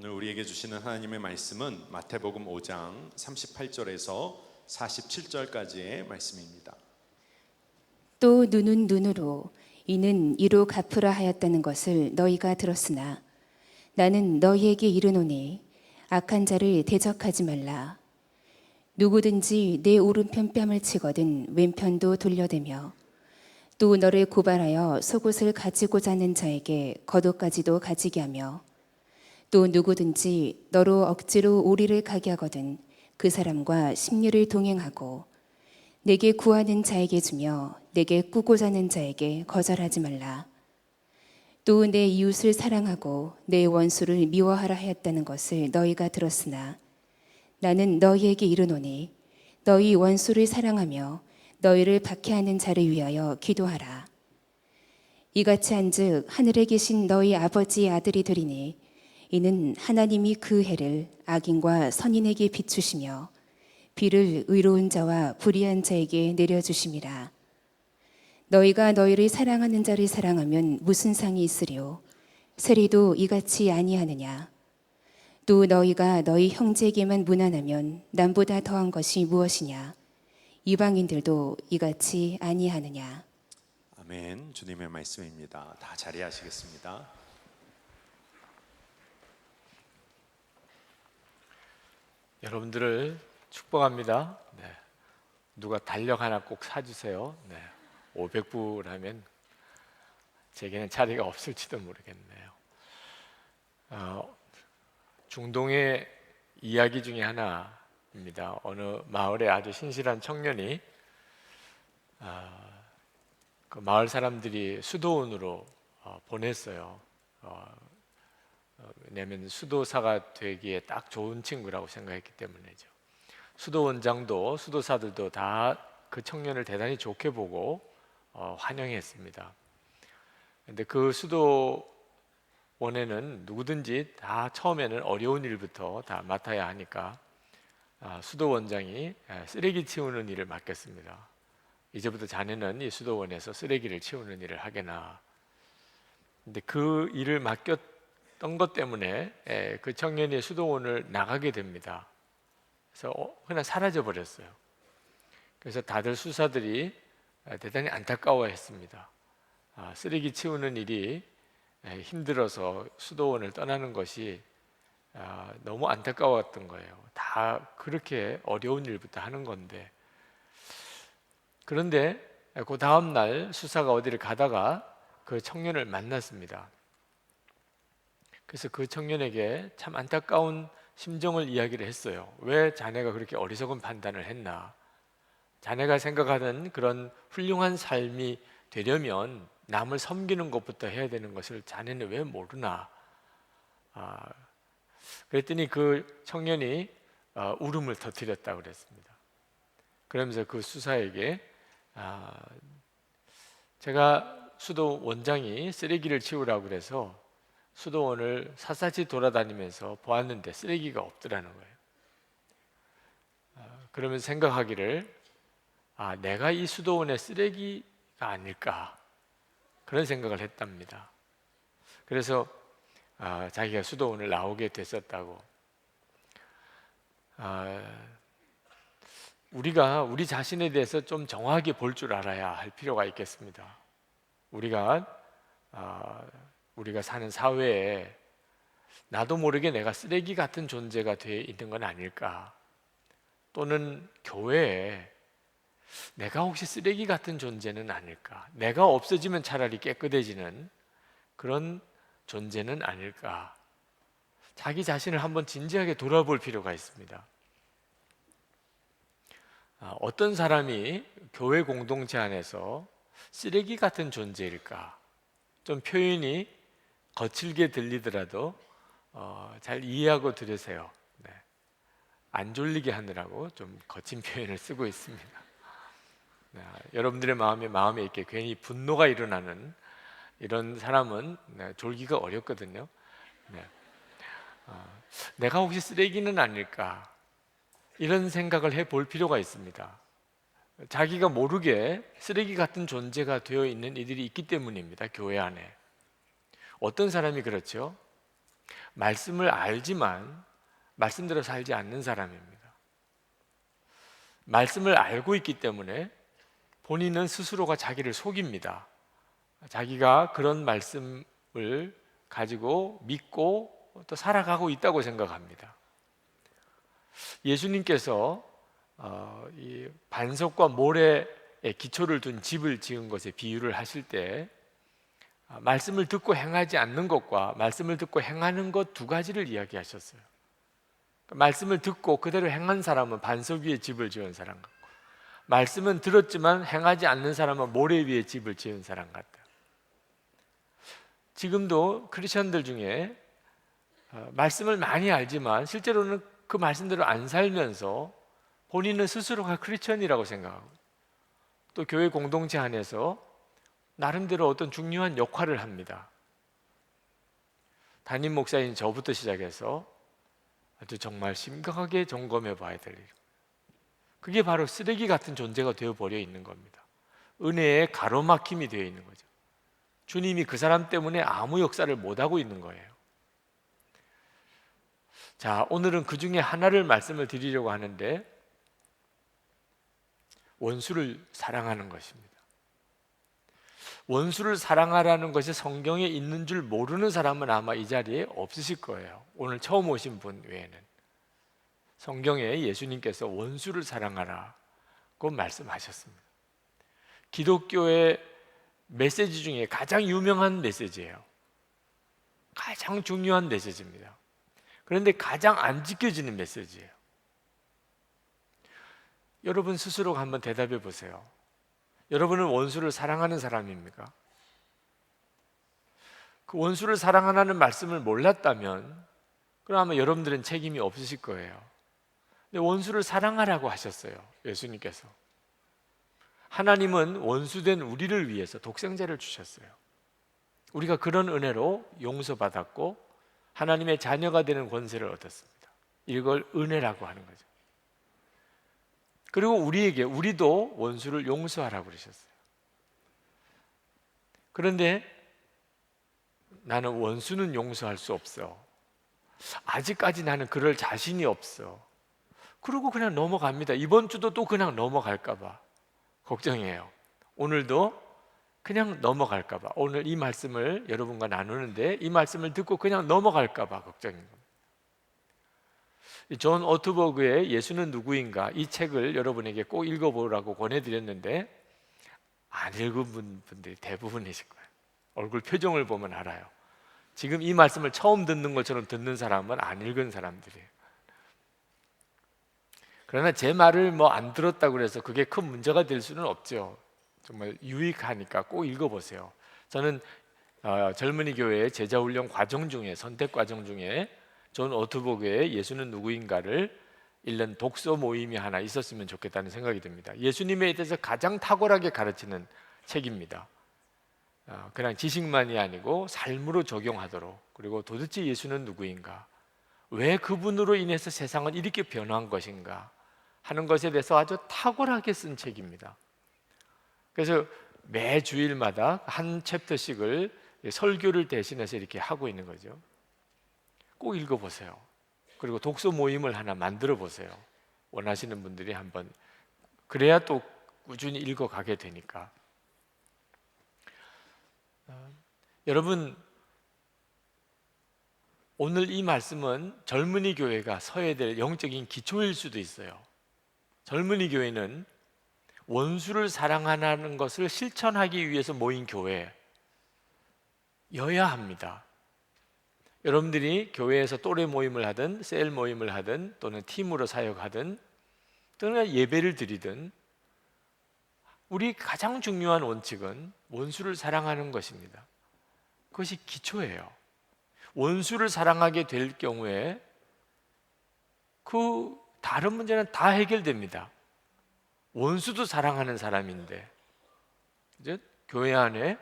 오늘 우리에게 주시는 하나님의 말씀은 마태복음 5장 38절에서 47절까지의 말씀입니다. 또 눈은 눈으로 이는 이로 갚으라 하였다는 것을 너희가 들었으나 나는 너희에게 이르노니 악한 자를 대적하지 말라. 누구든지 내 오른편 뺨을 치거든 왼편도 돌려대며 또 너를 고발하여 속옷을 가지고자 하는 자에게 겉옷까지도 가지게 하며 또 누구든지 너로 억지로 오리를 가게 하거든 그 사람과 십리를 동행하고 내게 구하는 자에게 주며 내게 꾸고자 하는 자에게 거절하지 말라. 또 내 이웃을 사랑하고 내 원수를 미워하라 하였다는 것을 너희가 들었으나 나는 너희에게 이르노니 너희 원수를 사랑하며 너희를 박해하는 자를 위하여 기도하라. 이같이 한즉 하늘에 계신 너희 아버지의 아들이 되리니 이는 하나님이 그 해를 악인과 선인에게 비추시며 비를 의로운 자와 불의한 자에게 내려주심이라. 너희가 너희를 사랑하는 자를 사랑하면 무슨 상이 있으리요? 세리도 이같이 아니하느냐? 또 너희가 너희 형제에게만 무난하면 남보다 더한 것이 무엇이냐? 이방인들도 이같이 아니하느냐? 아멘. 주님의 말씀입니다. 다 자리하시겠습니다. 여러분들을 축복합니다. 네. 누가 달력 하나 꼭 사주세요. 네. 500부라면 제게는 자리가 없을지도 모르겠네요. 중동의 이야기 중에 하나입니다. 어느 마을에 아주 신실한 청년이 그 마을 사람들이 수도원으로 보냈어요. 왜냐하면 수도사가 되기에 딱 좋은 친구라고 생각했기 때문이죠. 수도원장도 수도사들도 다 그 청년을 대단히 좋게 보고 환영했습니다. 그런데 그 수도원에는 누구든지 다 처음에는 어려운 일부터 다 맡아야 하니까 수도원장이 쓰레기 치우는 일을 맡겼습니다. 이제부터 자네는 이 수도원에서 쓰레기를 치우는 일을 하게나. 근데 그 일을 맡겼던 것 때문에 그 청년이 수도원을 나가게 됩니다. 그래서 그냥 사라져 버렸어요. 그래서 다들 수사들이 대단히 안타까워했습니다. 쓰레기 치우는 일이 힘들어서 수도원을 떠나는 것이 너무 안타까웠던 거예요. 다 그렇게 어려운 일부터 하는 건데. 그런데 그 다음 날 수사가 어디를 가다가 그 청년을 만났습니다. 그래서 그 청년에게 참 안타까운 심정을 이야기를 했어요. 왜 자네가 그렇게 어리석은 판단을 했나? 자네가 생각하는 그런 훌륭한 삶이 되려면 남을 섬기는 것부터 해야 되는 것을 자네는 왜 모르나? 그랬더니 그 청년이 울음을 터뜨렸다고 그랬습니다. 그러면서 그 수사에게 제가 수도 원장이 쓰레기를 치우라고 그래서 수도원을 샅샅이 돌아다니면서 보았는데 쓰레기가 없더라는 거예요. 그러면서 생각하기를 내가 이 수도원의 쓰레기가 아닐까 그런 생각을 했답니다. 그래서 자기가 수도원을 나오게 됐었다고. 우리가 우리 자신에 대해서 좀 정확하게 볼 줄 알아야 할 필요가 있겠습니다. 우리가 사는 사회에 나도 모르게 내가 쓰레기 같은 존재가 되어 있는 건 아닐까? 또는 교회에 내가 혹시 쓰레기 같은 존재는 아닐까? 내가 없어지면 차라리 깨끗해지는 그런 존재는 아닐까? 자기 자신을 한번 진지하게 돌아볼 필요가 있습니다. 어떤 사람이 교회 공동체 안에서 쓰레기 같은 존재일까? 좀 표현이 거칠게 들리더라도 잘 이해하고 들으세요. 네. 안 졸리게 하느라고 좀 거친 표현을 쓰고 있습니다. 여러분들의 마음에 이렇게 괜히 분노가 일어나는 이런 사람은 졸기가 어렵거든요. 내가 혹시 쓰레기는 아닐까? 이런 생각을 해볼 필요가 있습니다. 자기가 모르게 쓰레기 같은 존재가 되어 있는 이들이 있기 때문입니다. 교회 안에. 어떤 사람이 그렇죠? 말씀을 알지만 말씀대로 살지 않는 사람입니다. 말씀을 알고 있기 때문에 본인은 스스로가 자기를 속입니다. 자기가 그런 말씀을 가지고 믿고 또 살아가고 있다고 생각합니다. 예수님께서 이 반석과 모래에 기초를 둔 집을 지은 것에 비유를 하실 때 말씀을 듣고 행하지 않는 것과 말씀을 듣고 행하는 것 두 가지를 이야기하셨어요. 말씀을 듣고 그대로 행한 사람은 반석 위에 집을 지은 사람 같고, 말씀은 들었지만 행하지 않는 사람은 모래 위에 집을 지은 사람 같다. 지금도 크리스천들 중에 말씀을 많이 알지만 실제로는 그 말씀대로 안 살면서 본인은 스스로가 크리스천이라고 생각하고, 또 교회 공동체 안에서 나름대로 어떤 중요한 역할을 합니다. 담임 목사인 저부터 시작해서 아주 정말 심각하게 점검해 봐야 될 일, 그게 바로 쓰레기 같은 존재가 되어버려 있는 겁니다. 은혜의 가로막힘이 되어 있는 거죠. 주님이 그 사람 때문에 아무 역사를 못하고 있는 거예요. 자, 오늘은 그 중에 하나를 말씀을 드리려고 하는데, 원수를 사랑하는 것입니다. 원수를 사랑하라는 것이 성경에 있는 줄 모르는 사람은 아마 이 자리에 없으실 거예요. 오늘 처음 오신 분 외에는. 성경에 예수님께서 원수를 사랑하라고 말씀하셨습니다. 기독교의 메시지 중에 가장 유명한 메시지예요. 가장 중요한 메시지입니다. 그런데 가장 안 지켜지는 메시지예요. 여러분 스스로가 한번 대답해 보세요. 여러분은 원수를 사랑하는 사람입니까? 그 원수를 사랑하라는 말씀을 몰랐다면 그럼 아마 여러분들은 책임이 없으실 거예요. 근데 원수를 사랑하라고 하셨어요, 예수님께서. 하나님은 원수된 우리를 위해서 독생자를 주셨어요. 우리가 그런 은혜로 용서받았고 하나님의 자녀가 되는 권세를 얻었습니다. 이걸 은혜라고 하는 거죠. 그리고 우리도 원수를 용서하라고 그러셨어요. 그런데 나는 원수는 용서할 수 없어. 아직까지 나는 그럴 자신이 없어. 그러고 그냥 넘어갑니다. 이번 주도 또 그냥 넘어갈까 봐 걱정이에요. 오늘도 그냥 넘어갈까 봐, 오늘 이 말씀을 여러분과 나누는데 이 말씀을 듣고 그냥 넘어갈까 봐 걱정인 겁니다. 존 오트버그의 예수는 누구인가, 이 책을 여러분에게 꼭 읽어보라고 권해드렸는데 안 읽은 분들이 대부분이실 거예요. 얼굴 표정을 보면 알아요. 지금 이 말씀을 처음 듣는 것처럼 듣는 사람은 안 읽은 사람들이에요. 그러나 제 말을 안 들었다고 해서 그게 큰 문제가 될 수는 없죠. 정말 유익하니까 꼭 읽어보세요. 저는 젊은이 교회의 제자훈련 과정 중에, 선택 과정 중에 존 오트버그의 예수는 누구인가를 읽는 독서 모임이 하나 있었으면 좋겠다는 생각이 듭니다. 예수님에 대해서 가장 탁월하게 가르치는 책입니다. 그냥 지식만이 아니고 삶으로 적용하도록, 그리고 도대체 예수는 누구인가, 왜 그분으로 인해서 세상은 이렇게 변화한 것인가 하는 것에 대해서 아주 탁월하게 쓴 책입니다. 그래서 매 주일마다 한 챕터씩을 설교를 대신해서 이렇게 하고 있는 거죠. 꼭 읽어보세요. 그리고 독서 모임을 하나 만들어 보세요. 원하시는 분들이 한번, 그래야 또 꾸준히 읽어가게 되니까. 여러분, 오늘 이 말씀은 젊은이 교회가 서야 될 영적인 기초일 수도 있어요. 젊은이 교회는 원수를 사랑하는 것을 실천하기 위해서 모인 교회여야 합니다. 여러분들이 교회에서 또래 모임을 하든 셀 모임을 하든 또는 팀으로 사역하든 또는 예배를 드리든 우리 가장 중요한 원칙은 원수를 사랑하는 것입니다. 그것이 기초예요. 원수를 사랑하게 될 경우에 그 다른 문제는 다 해결됩니다. 원수도 사랑하는 사람인데, 이제 교회 안에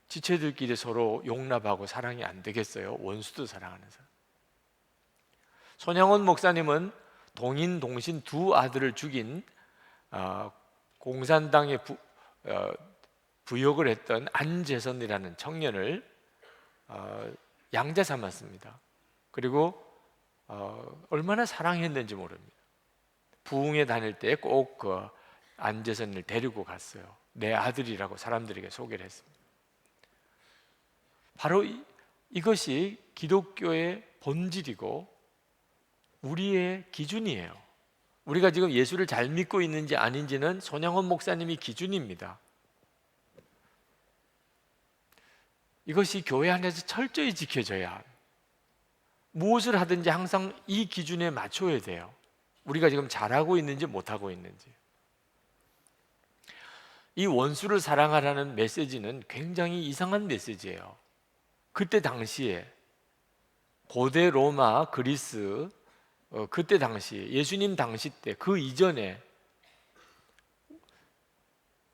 지체들끼리 서로 용납하고 사랑이 안 되겠어요? 원수도 사랑하는 사람. 손양원 목사님은 동인 동신 두 아들을 죽인 공산당에 부역을 했던 안재선이라는 청년을 양자 삼았습니다. 그리고 얼마나 사랑했는지 모릅니다. 부흥회 다닐 때 꼭 그 안재선을 데리고 갔어요. 내 아들이라고 사람들에게 소개를 했습니다. 바로 이것이 기독교의 본질이고 우리의 기준이에요. 우리가 지금 예수를 잘 믿고 있는지 아닌지는 손양원 목사님이 기준입니다. 이것이 교회 안에서 철저히 지켜져야 합니다. 무엇을 하든지 항상 이 기준에 맞춰야 돼요. 우리가 지금 잘하고 있는지 못하고 있는지. 이 원수를 사랑하라는 메시지는 굉장히 이상한 메시지예요. 그때 당시에 고대 로마, 그리스, 그때 당시 예수님 당시 때 그 이전에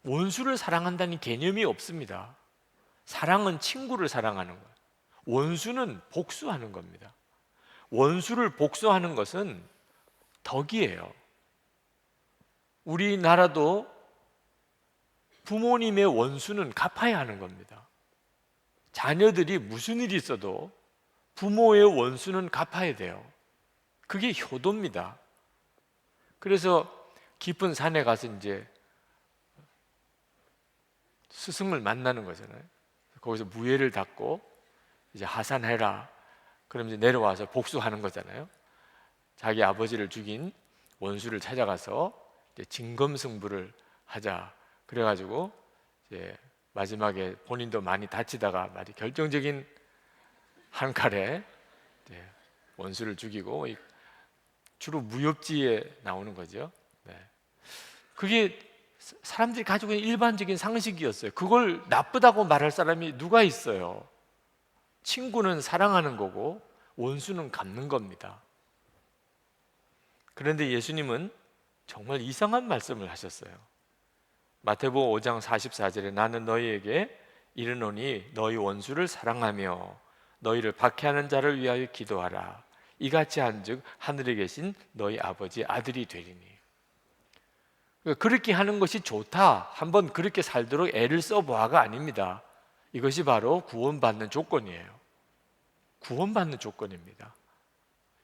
원수를 사랑한다는 개념이 없습니다. 사랑은 친구를 사랑하는 거예요. 원수는 복수하는 겁니다. 원수를 복수하는 것은 덕이에요. 우리나라도 부모님의 원수는 갚아야 하는 겁니다. 자녀들이 무슨 일이 있어도 부모의 원수는 갚아야 돼요. 그게 효도입니다. 그래서 깊은 산에 가서 이제 스승을 만나는 거잖아요. 거기서 무예를 닫고 이제 하산해라. 그럼 이제 내려와서 복수하는 거잖아요. 자기 아버지를 죽인 원수를 찾아가서 이제 진검승부를 하자. 그래가지고 이제 마지막에 본인도 많이 다치다가 마치 결정적인 한 칼에 원수를 죽이고 주로 무협지에 나오는 거죠. 네. 그게 사람들이 가지고 있는 일반적인 상식이었어요. 그걸 나쁘다고 말할 사람이 누가 있어요? 친구는 사랑하는 거고 원수는 갚는 겁니다. 그런데 예수님은 정말 이상한 말씀을 하셨어요. 마태복음 5장 44절에 나는 너희에게 이르노니 너희 원수를 사랑하며 너희를 박해하는 자를 위하여 기도하라. 이같이 한즉 하늘에 계신 너희 아버지 아들이 되리니. 그렇게 하는 것이 좋다, 한번 그렇게 살도록 애를 써보아가 아닙니다. 이것이 바로 구원받는 조건이에요. 구원받는 조건입니다.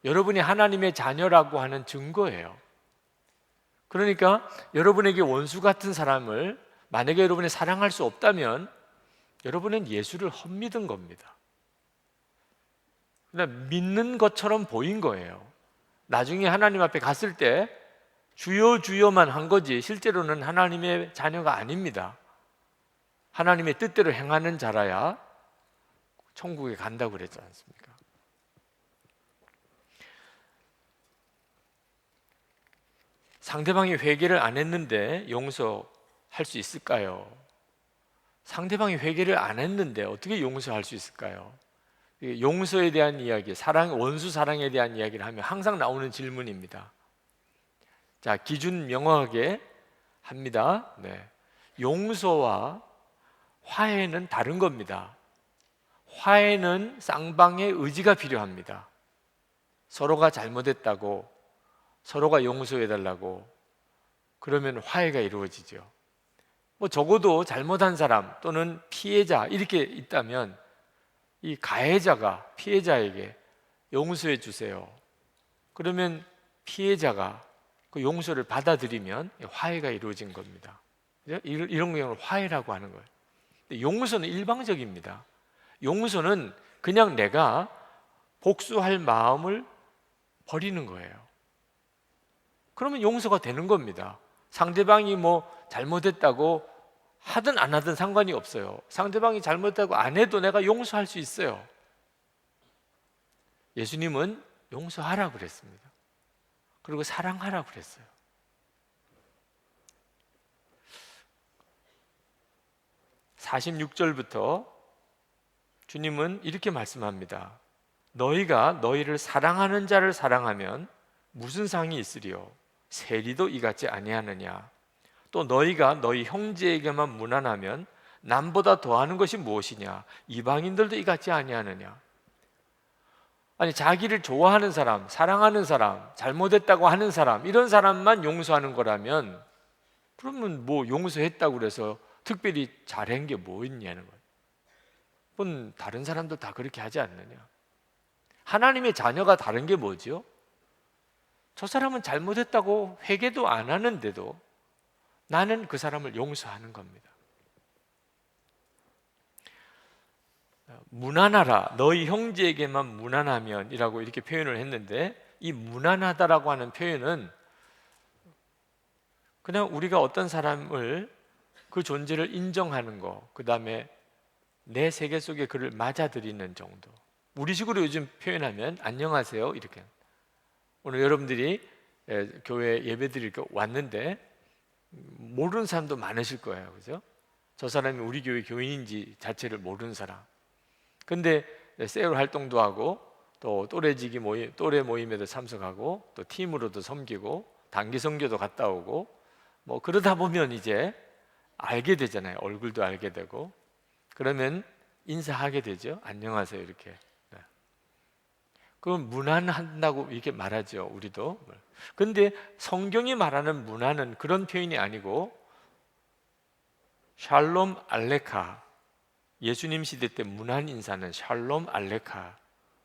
여러분이 하나님의 자녀라고 하는 증거예요. 그러니까 여러분에게 원수 같은 사람을 만약에 여러분이 사랑할 수 없다면 여러분은 예수를 헛믿은 겁니다. 그냥 믿는 것처럼 보인 거예요. 나중에 하나님 앞에 갔을 때 주여 주여만 한 거지 실제로는 하나님의 자녀가 아닙니다. 하나님의 뜻대로 행하는 자라야 천국에 간다고 그랬지 않습니까? 상대방이 회개를 안 했는데 용서할 수 있을까요? 상대방이 회개를 안 했는데 어떻게 용서할 수 있을까요? 용서에 대한 이야기, 원수 사랑에 대한 이야기를 하면 항상 나오는 질문입니다. 자, 기준 명확하게 합니다. 네. 용서와 화해는 다른 겁니다. 화해는 쌍방의 의지가 필요합니다. 서로가 잘못했다고 서로가 용서해달라고 그러면 화해가 이루어지죠. 뭐 적어도 잘못한 사람 또는 피해자 이렇게 있다면 이 가해자가 피해자에게 용서해 주세요. 그러면 피해자가 그 용서를 받아들이면 화해가 이루어진 겁니다. 이런 경우를 화해라고 하는 거예요. 용서는 일방적입니다. 용서는 그냥 내가 복수할 마음을 버리는 거예요. 그러면 용서가 되는 겁니다. 상대방이 뭐 잘못했다고 하든 안 하든 상관이 없어요. 상대방이 잘못했다고 안 해도 내가 용서할 수 있어요. 예수님은 용서하라 그랬습니다. 그리고 사랑하라 그랬어요. (46절부터) 주님은 이렇게 말씀합니다. 너희가 너희를 사랑하는 자를 사랑하면 무슨 상이 있으리요? 세리도 이같이 아니하느냐? 또 너희가 너희 형제에게만 무난하면 남보다 더하는 것이 무엇이냐? 이방인들도 이같이 아니하느냐? 아니, 자기를 좋아하는 사람, 사랑하는 사람, 잘못했다고 하는 사람, 이런 사람만 용서하는 거라면 그러면 뭐 용서했다고 그래서 특별히 잘한 게 뭐 있냐는 거예요. 그건 다른 사람도 다 그렇게 하지 않느냐? 하나님의 자녀가 다른 게 뭐죠? 저 사람은 잘못했다고 회개도 안 하는데도 나는 그 사람을 용서하는 겁니다. 무난하라, 너희 형제에게만 무난하면 이라고 이렇게 표현을 했는데, 이 무난하다라고 하는 표현은 그냥 우리가 어떤 사람을 그 존재를 인정하는 거, 그 다음에 내 세계 속에 그를 맞아들이는 정도. 우리식으로 요즘 표현하면 안녕하세요 이렇게. 오늘 여러분들이 교회 예배드릴 거 왔는데 모르는 사람도 많으실 거예요, 그죠? 저 사람이 우리 교회 교인인지 자체를 모르는 사람. 근데 세울 활동도 하고 또 또래 모임에도 참석하고 또 팀으로도 섬기고 단기 선교도 갔다 오고 뭐 그러다 보면 이제 알게 되잖아요. 얼굴도 알게 되고. 그러면 인사하게 되죠. 안녕하세요 이렇게. 네. 그럼 무난한다고 이렇게 말하죠, 우리도. 근데 성경이 말하는 무난은 그런 표현이 아니고 샬롬 알레카, 예수님 시대 때 무난 인사는 샬롬 알레카,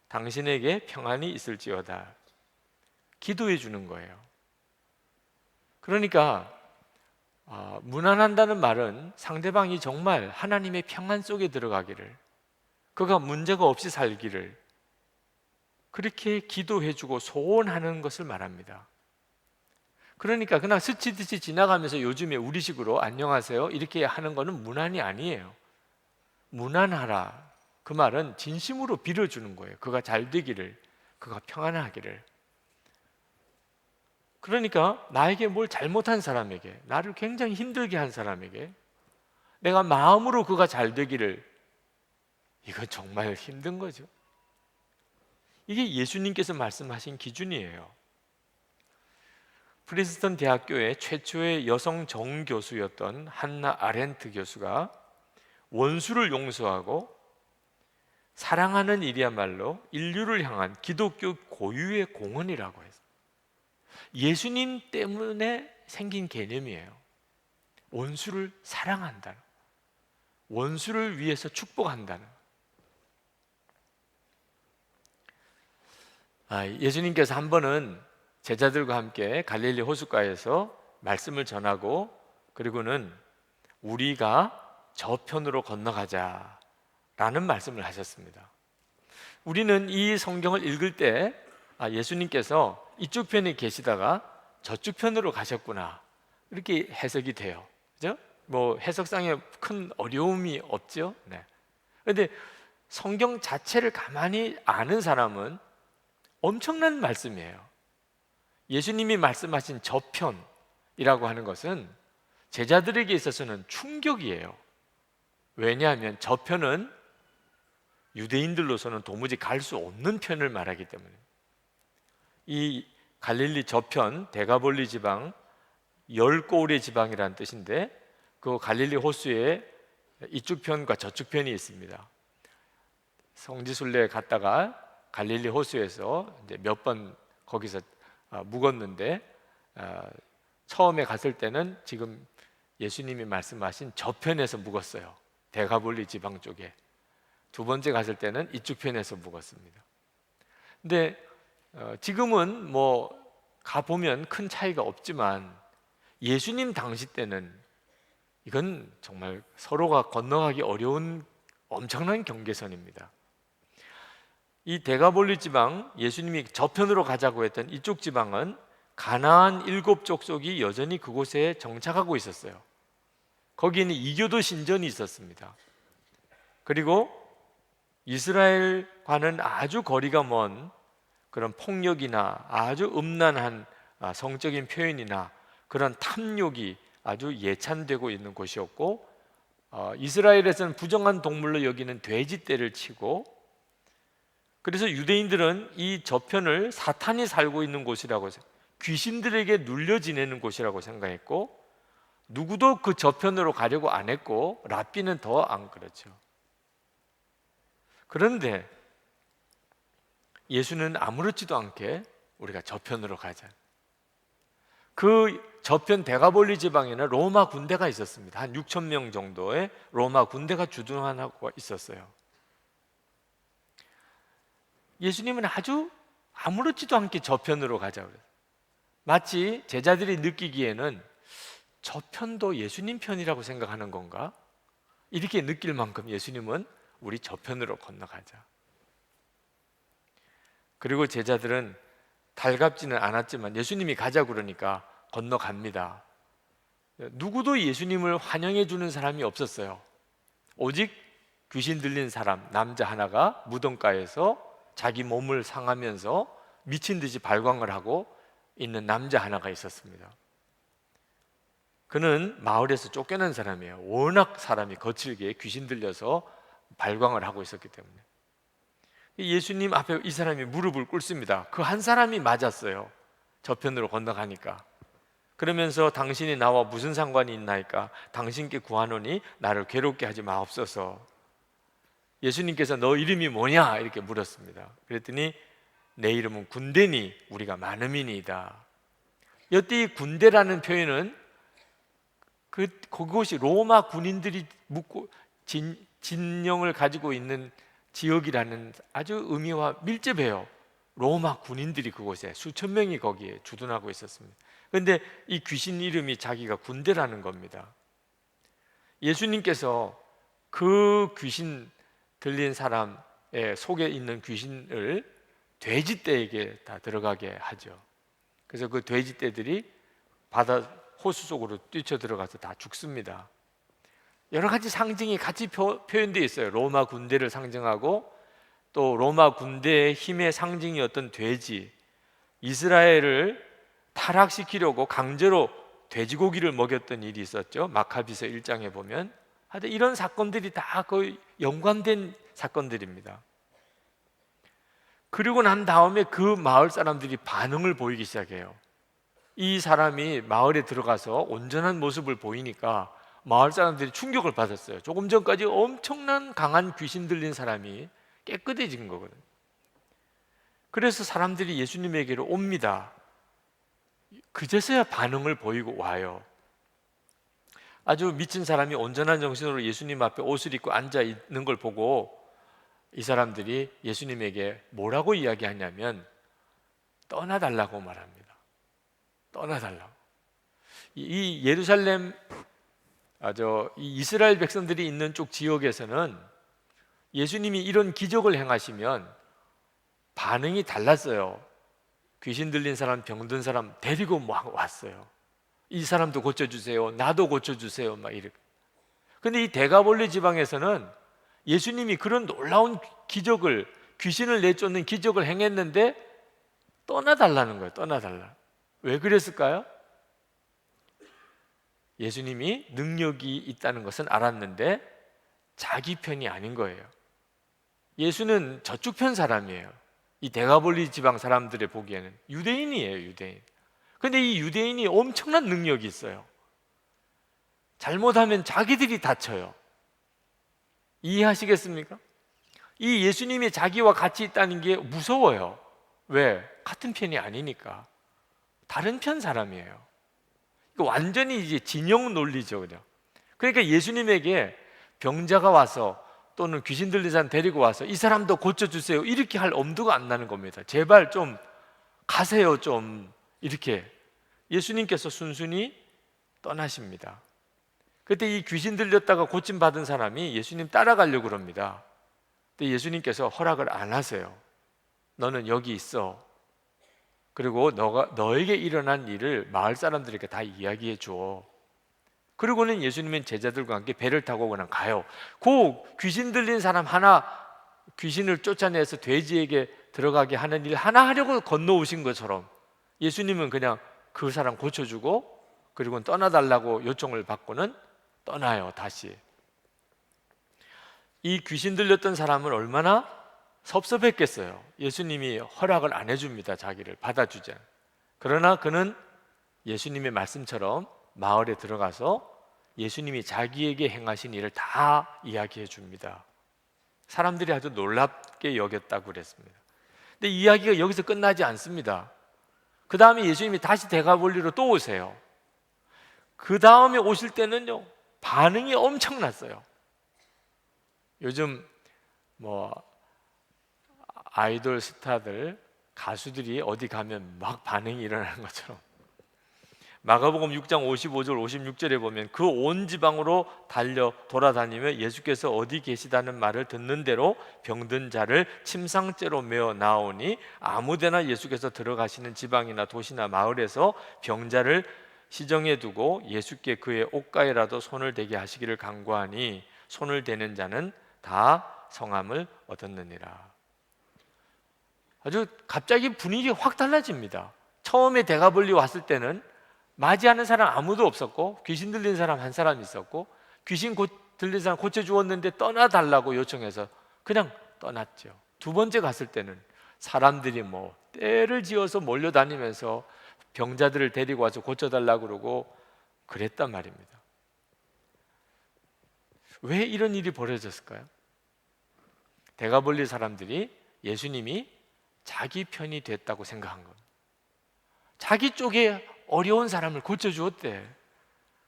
당신에게 평안이 있을지어다, 기도해 주는 거예요. 그러니까 무난한다는 말은 상대방이 정말 하나님의 평안 속에 들어가기를, 그가 문제가 없이 살기를 그렇게 기도해 주고 소원하는 것을 말합니다. 그러니까 그냥 스치듯이 지나가면서 요즘에 우리식으로 안녕하세요 이렇게 하는 거는 무난이 아니에요. 무난하라, 그 말은 진심으로 빌어주는 거예요. 그가 잘 되기를, 그가 평안하기를. 그러니까 나에게 뭘 잘못한 사람에게, 나를 굉장히 힘들게 한 사람에게 내가 마음으로 그가 잘 되기를, 이건 정말 힘든 거죠. 이게 예수님께서 말씀하신 기준이에요. 프린스턴 대학교의 최초의 여성 정교수였던 한나 아렌트 교수가 원수를 용서하고 사랑하는 일이야말로 인류를 향한 기독교 고유의 공헌이라고 했어요. 예수님 때문에 생긴 개념이에요. 원수를 사랑한다는, 원수를 위해서 축복한다는. 예수님께서 한 번은 제자들과 함께 갈릴리 호숫가에서 말씀을 전하고, 그리고는 우리가 저편으로 건너가자라는 말씀을 하셨습니다. 우리는 이 성경을 읽을 때 예수님께서 이쪽 편에 계시다가 저쪽 편으로 가셨구나 이렇게 해석이 돼요. 그죠? 뭐 해석상에 큰 어려움이 없죠. 네. 그런데 성경 자체를 가만히 아는 사람은 엄청난 말씀이에요. 예수님이 말씀하신 저편이라고 하는 것은 제자들에게 있어서는 충격이에요. 왜냐하면 저편은 유대인들로서는 도무지 갈 수 없는 편을 말하기 때문에. 이 갈릴리 저편, 데가볼리 지방, 열 고울의 지방이라는 뜻인데, 그 갈릴리 호수에 이쪽 편과 저쪽 편이 있습니다. 성지순례 갔다가 갈릴리 호수에서 이제 몇 번 거기서 묵었는데, 처음에 갔을 때는 지금 예수님이 말씀하신 저편에서 묵었어요. 데가볼리 지방 쪽에. 두 번째 갔을 때는 이쪽 편에서 묵었습니다. 근데 지금은 뭐 가보면 큰 차이가 없지만 예수님 당시 때는 이건 정말 서로가 건너가기 어려운 엄청난 경계선입니다. 이 데가볼리 지방, 예수님이 저편으로 가자고 했던 이쪽 지방은 가나안 7족속이 여전히 그곳에 정착하고 있었어요. 거기에는 이교도 신전이 있었습니다. 그리고 이스라엘과는 아주 거리가 먼 그런 폭력이나 아주 음란한 성적인 표현이나 그런 탐욕이 아주 예찬되고 있는 곳이었고, 이스라엘에서는 부정한 동물로 여기는 돼지떼를 치고, 그래서 유대인들은 이 저편을 사탄이 살고 있는 곳이라고, 귀신들에게 눌려 지내는 곳이라고 생각했고, 누구도 그 저편으로 가려고 안 했고, 랍비는 더 안 그렇죠. 그런데 예수는 아무렇지도 않게 우리가 저편으로 가자. 그 저편 데가볼리 지방에는 로마 군대가 있었습니다. 한 6천 명 정도의 로마 군대가 주둔하고 있었어요. 예수님은 아주 아무렇지도 않게 저편으로 가자고 그래요. 마치 제자들이 느끼기에는 저편도 예수님 편이라고 생각하는 건가? 이렇게 느낄 만큼 예수님은 우리 저편으로 건너가자. 그리고 제자들은 달갑지는 않았지만 예수님이 가자 그러니까 건너갑니다. 누구도 예수님을 환영해 주는 사람이 없었어요. 오직 귀신 들린 사람 남자 하나가 무덤가에서 자기 몸을 상하면서 미친 듯이 발광을 하고 있는 남자 하나가 있었습니다. 그는 마을에서 쫓겨난 사람이에요. 워낙 사람이 거칠게 귀신 들려서 발광을 하고 있었기 때문에. 예수님 앞에 이 사람이 무릎을 꿇습니다. 그 한 사람이 맞았어요. 저편으로 건너가니까. 그러면서 당신이 나와 무슨 상관이 있나이까? 당신께 구하노니 나를 괴롭게 하지 마옵소서. 예수님께서 너 이름이 뭐냐? 이렇게 물었습니다. 그랬더니 내 이름은 군대니 우리가 많음이니이다. 여태 이 군대라는 표현은 그곳이 로마 군인들이 묵고 진영을 가지고 있는 지역이라는 아주 의미와 밀접해요. 로마 군인들이 그곳에 수천 명이 거기에 주둔하고 있었습니다. 그런데 이 귀신 이름이 자기가 군대라는 겁니다. 예수님께서 그 귀신 들린 사람의 속에 있는 귀신을 돼지떼에게 다 들어가게 하죠. 그래서 그 돼지떼들이 바다 호수 속으로 뛰쳐 들어가서 다 죽습니다. 여러 가지 상징이 같이 표현되어 있어요. 로마 군대를 상징하고 또 로마 군대의 힘의 상징이었던 돼지, 이스라엘을 타락시키려고 강제로 돼지고기를 먹였던 일이 있었죠. 마카비서 1장에 보면. 하여튼 이런 사건들이 다 거의 연관된 사건들입니다. 그리고 난 다음에 그 마을 사람들이 반응을 보이기 시작해요. 이 사람이 마을에 들어가서 온전한 모습을 보이니까 마을 사람들이 충격을 받았어요. 조금 전까지 엄청난 강한 귀신 들린 사람이 깨끗해진 거거든요. 그래서 사람들이 예수님에게로 옵니다. 그제서야 반응을 보이고 와요. 아주 미친 사람이 온전한 정신으로 예수님 앞에 옷을 입고 앉아 있는 걸 보고 이 사람들이 예수님에게 뭐라고 이야기하냐면 떠나달라고 말합니다. 떠나달라고. 이 예루살렘 이 이스라엘 백성들이 있는 쪽 지역에서는 예수님이 이런 기적을 행하시면 반응이 달랐어요. 귀신 들린 사람, 병든 사람 데리고 막 왔어요. 이 사람도 고쳐주세요. 나도 고쳐주세요. 막 이렇게. 근데 이 데가볼리 지방에서는 예수님이 그런 놀라운 기적을, 귀신을 내쫓는 기적을 행했는데 떠나달라는 거예요. 떠나달라. 왜 그랬을까요? 예수님이 능력이 있다는 것은 알았는데 자기 편이 아닌 거예요. 예수는 저쪽 편 사람이에요. 이 데가볼리 지방 사람들의 보기에는 유대인이에요. 유대인. 근데 이 유대인이 엄청난 능력이 있어요. 잘못하면 자기들이 다쳐요. 이해하시겠습니까? 이 예수님이 자기와 같이 있다는 게 무서워요. 왜? 같은 편이 아니니까. 다른 편 사람이에요. 완전히 이제 진영 논리죠, 그냥. 그러니까 예수님에게 병자가 와서 또는 귀신 들린 사람 데리고 와서 이 사람도 고쳐주세요 이렇게 할 엄두가 안 나는 겁니다. 제발 좀 가세요, 좀 이렇게. 예수님께서 순순히 떠나십니다. 그때 이 귀신 들렸다가 고침받은 사람이 예수님 따라가려고 그럽니다. 근데 예수님께서 허락을 안 하세요. 너는 여기 있어. 그리고 너에게 일어난 일을 마을 사람들에게 다 이야기해 줘. 그리고는 예수님은 제자들과 함께 배를 타고 그냥 가요. 그 귀신 들린 사람 하나, 귀신을 쫓아내서 돼지에게 들어가게 하는 일 하나 하려고 건너오신 것처럼 예수님은 그냥 그 사람 고쳐주고 그리고 떠나달라고 요청을 받고는 떠나요. 다시. 이 귀신 들렸던 사람은 얼마나 섭섭했겠어요. 예수님이 허락을 안 해줍니다. 자기를 받아주자. 그러나 그는 예수님의 말씀처럼 마을에 들어가서 예수님이 자기에게 행하신 일을 다 이야기해 줍니다. 사람들이 아주 놀랍게 여겼다고 그랬습니다. 근데 이야기가 여기서 끝나지 않습니다. 그 다음에 예수님이 다시 데가볼리로 또 오세요. 그 다음에 오실 때는요, 반응이 엄청났어요. 요즘 아이돌 스타들, 가수들이 어디 가면 막 반응이 일어나는 것처럼 마가복음 6장 55절 56절에 보면 그 온 지방으로 달려 돌아다니며 예수께서 어디 계시다는 말을 듣는 대로 병든 자를 침상째로 메어 나오니 아무데나 예수께서 들어가시는 지방이나 도시나 마을에서 병자를 시정해 두고 예수께 그의 옷가에라도 손을 대게 하시기를 간구하니 손을 대는 자는 다 성함을 얻었느니라. 아주 갑자기 분위기가 확 달라집니다. 처음에 대가벌리 왔을 때는 맞이하는 사람 아무도 없었고 귀신 들린 사람 한 사람 있었고 귀신 들린 사람 고쳐주었는데 떠나달라고 요청해서 그냥 떠났죠. 두 번째 갔을 때는 사람들이 뭐 떼를 지어서 몰려다니면서 병자들을 데리고 와서 고쳐달라고 그러고 그랬단 말입니다. 왜 이런 일이 벌어졌을까요? 대가벌리 사람들이 예수님이 자기 편이 됐다고 생각한 겁니다. 자기 쪽에 어려운 사람을 고쳐주었대.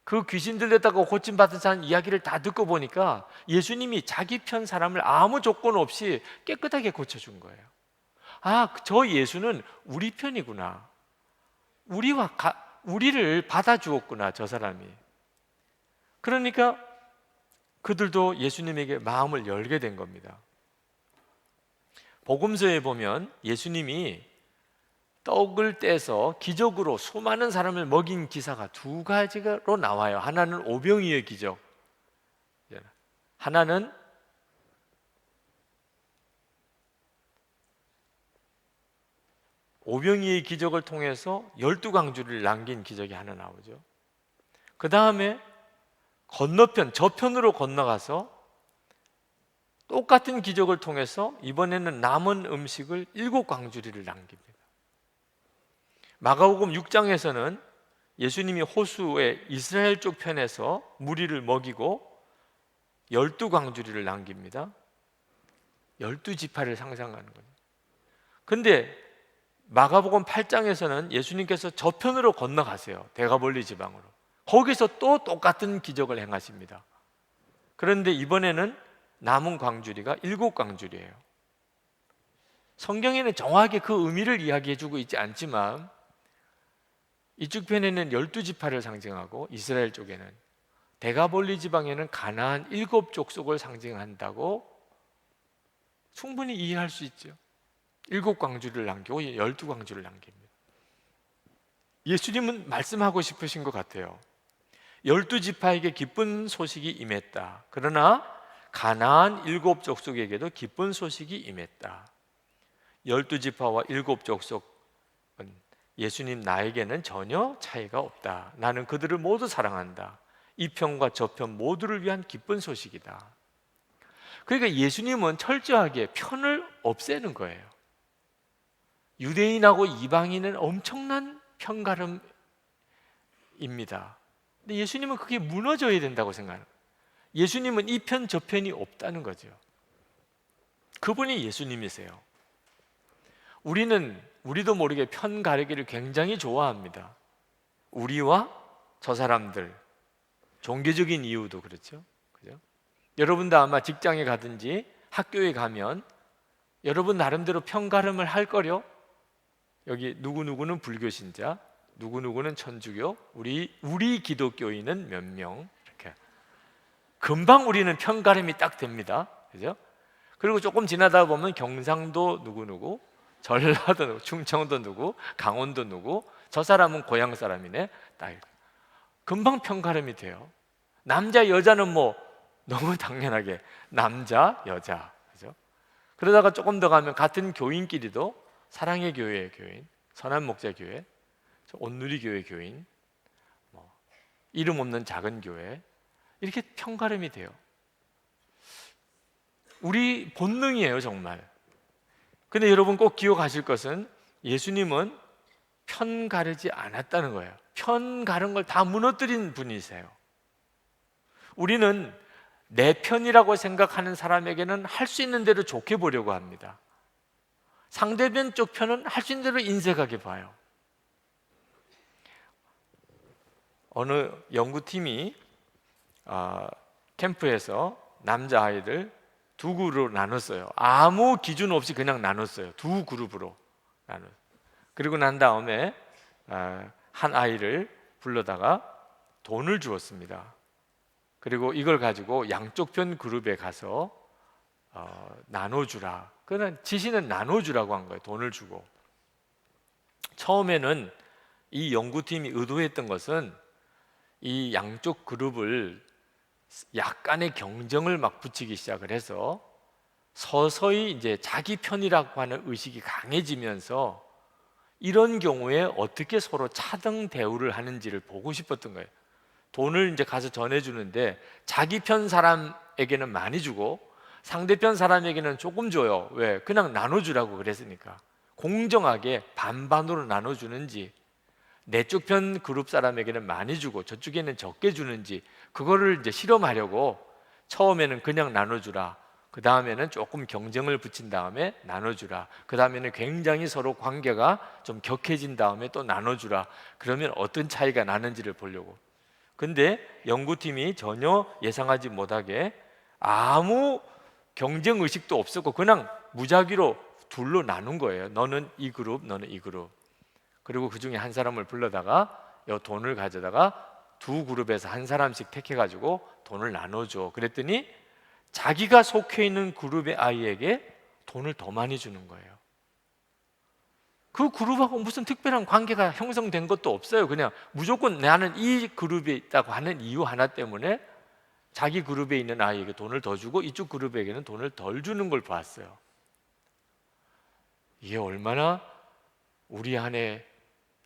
그 귀신 들렸다고 고침받은 사람 이야기를 다 듣고 보니까 예수님이 자기 편 사람을 아무 조건 없이 깨끗하게 고쳐준 거예요. 아, 저 예수는 우리 편이구나. 우리를 받아주었구나, 저 사람이. 그러니까 그들도 예수님에게 마음을 열게 된 겁니다. 복음서에 보면 예수님이 떡을 떼서 기적으로 수많은 사람을 먹인 기사가 두 가지로 나와요. 하나는 오병이의 기적, 하나는 오병이의 기적을 통해서 12광주를 남긴 기적이 하나 나오죠. 그 다음에 건너편, 저편으로 건너가서 똑같은 기적을 통해서 이번에는 남은 음식을 7광주리를 남깁니다. 마가복음 6장에서는 예수님이 호수의 이스라엘 쪽 편에서 무리를 먹이고 12광주리를 남깁니다. 12지파를 상상하는 거죠. 근데 마가복음 8장에서는 예수님께서 저편으로 건너가세요. 대가벌리 지방으로. 거기서 또 똑같은 기적을 행하십니다. 그런데 이번에는 남은 광주리가 7광주리예요. 성경에는 정확하게 그 의미를 이야기해 주고 있지 않지만 이쪽 편에는 12지파를 상징하고 이스라엘 쪽에는 대가볼리 지방에는 가나안 7족속을 상징한다고 충분히 이해할 수 있죠. 7광주를 남기고 12광주를 남깁니다. 예수님은 말씀하고 싶으신 것 같아요. 12지파에게 기쁜 소식이 임했다. 그러나 가나안 7족속에게도 기쁜 소식이 임했다. 12지파와 7족속은 예수님 나에게는 전혀 차이가 없다. 나는 그들을 모두 사랑한다. 이 편과 저 편 모두를 위한 기쁜 소식이다. 그러니까 예수님은 철저하게 편을 없애는 거예요. 유대인하고 이방인은 엄청난 편가름입니다. 근데 예수님은 그게 무너져야 된다고 생각해요. 예수님은 이 편 저 편이 없다는 거죠. 그분이 예수님이세요. 우리도 모르게 편 가르기를 굉장히 좋아합니다. 우리와 저 사람들, 종교적인 이유도 그렇죠. 그죠? 여러분도 아마 직장에 가든지 학교에 가면 여러분 나름대로 편가름을 할 거요. 여기 누구누구는 불교 신자, 누구누구는 천주교, 우리 기독교인은 몇 명, 이렇게 금방 우리는 편가름이 딱 됩니다. 그죠? 그리고 조금 지나다 보면 경상도 누구누구, 전라도 누구, 충청도 누구, 강원도 누구, 저 사람은 고향 사람이네. 딱 금방 편가름이 돼요. 남자 여자는 뭐 너무 당연하게 남자 여자, 그죠? 그러다가 조금 더 가면 같은 교인끼리도 사랑의 교회의 교인, 선한 목자 교회, 온누리 교회 교인, 이름 없는 작은 교회, 이렇게 편가름이 돼요. 우리 본능이에요, 정말. 근데 여러분 꼭 기억하실 것은 예수님은 편 가르지 않았다는 거예요. 편 가른 걸 다 무너뜨린 분이세요. 우리는 내 편이라고 생각하는 사람에게는 할 수 있는 대로 좋게 보려고 합니다. 상대편 쪽 편은 할 수 있는 대로 인색하게 봐요. 어느 연구팀이 캠프에서 남자아이들 두 그룹으로 나눴어요. 아무 기준 없이 그냥 나눴어요. 두 그룹으로 나눴어요. 그리고 난 다음에 한 아이를 불러다가 돈을 주었습니다. 그리고 이걸 가지고 양쪽 편 그룹에 가서 나눠주라. 그는 지시는 나눠주라고 한 거예요. 돈을 주고. 처음에는 이 연구팀이 의도했던 것은 이 양쪽 그룹을 약간의 경쟁을 막 붙이기 시작을 해서 서서히 이제 자기 편이라고 하는 의식이 강해지면서 이런 경우에 어떻게 서로 차등 대우를 하는지를 보고 싶었던 거예요. 돈을 이제 가서 전해주는데 자기 편 사람에게는 많이 주고 상대편 사람에게는 조금 줘요. 왜? 그냥 나눠주라고 그랬으니까. 공정하게 반반으로 나눠주는지, 내 쪽 편 그룹 사람에게는 많이 주고 저쪽에는 적게 주는지, 그거를 이제 실험하려고 처음에는 그냥 나눠주라, 그 다음에는 조금 경쟁을 붙인 다음에 나눠주라, 그 다음에는 굉장히 서로 관계가 좀 격해진 다음에 또 나눠주라, 그러면 어떤 차이가 나는지를 보려고. 근데 연구팀이 전혀 예상하지 못하게 아무 경쟁 의식도 없었고 그냥 무작위로 둘로 나눈 거예요. 너는 이 그룹, 너는 이 그룹. 그리고 그 중에 한 사람을 불러다가 이 돈을 가져다가 두 그룹에서 한 사람씩 택해가지고 돈을 나눠줘. 그랬더니 자기가 속해 있는 그룹의 아이에게 돈을 더 많이 주는 거예요. 그 그룹하고 무슨 특별한 관계가 형성된 것도 없어요. 그냥 무조건 나는 이 그룹에 있다고 하는 이유 하나 때문에 자기 그룹에 있는 아이에게 돈을 더 주고 이쪽 그룹에게는 돈을 덜 주는 걸 봤어요. 이게 얼마나 우리 안에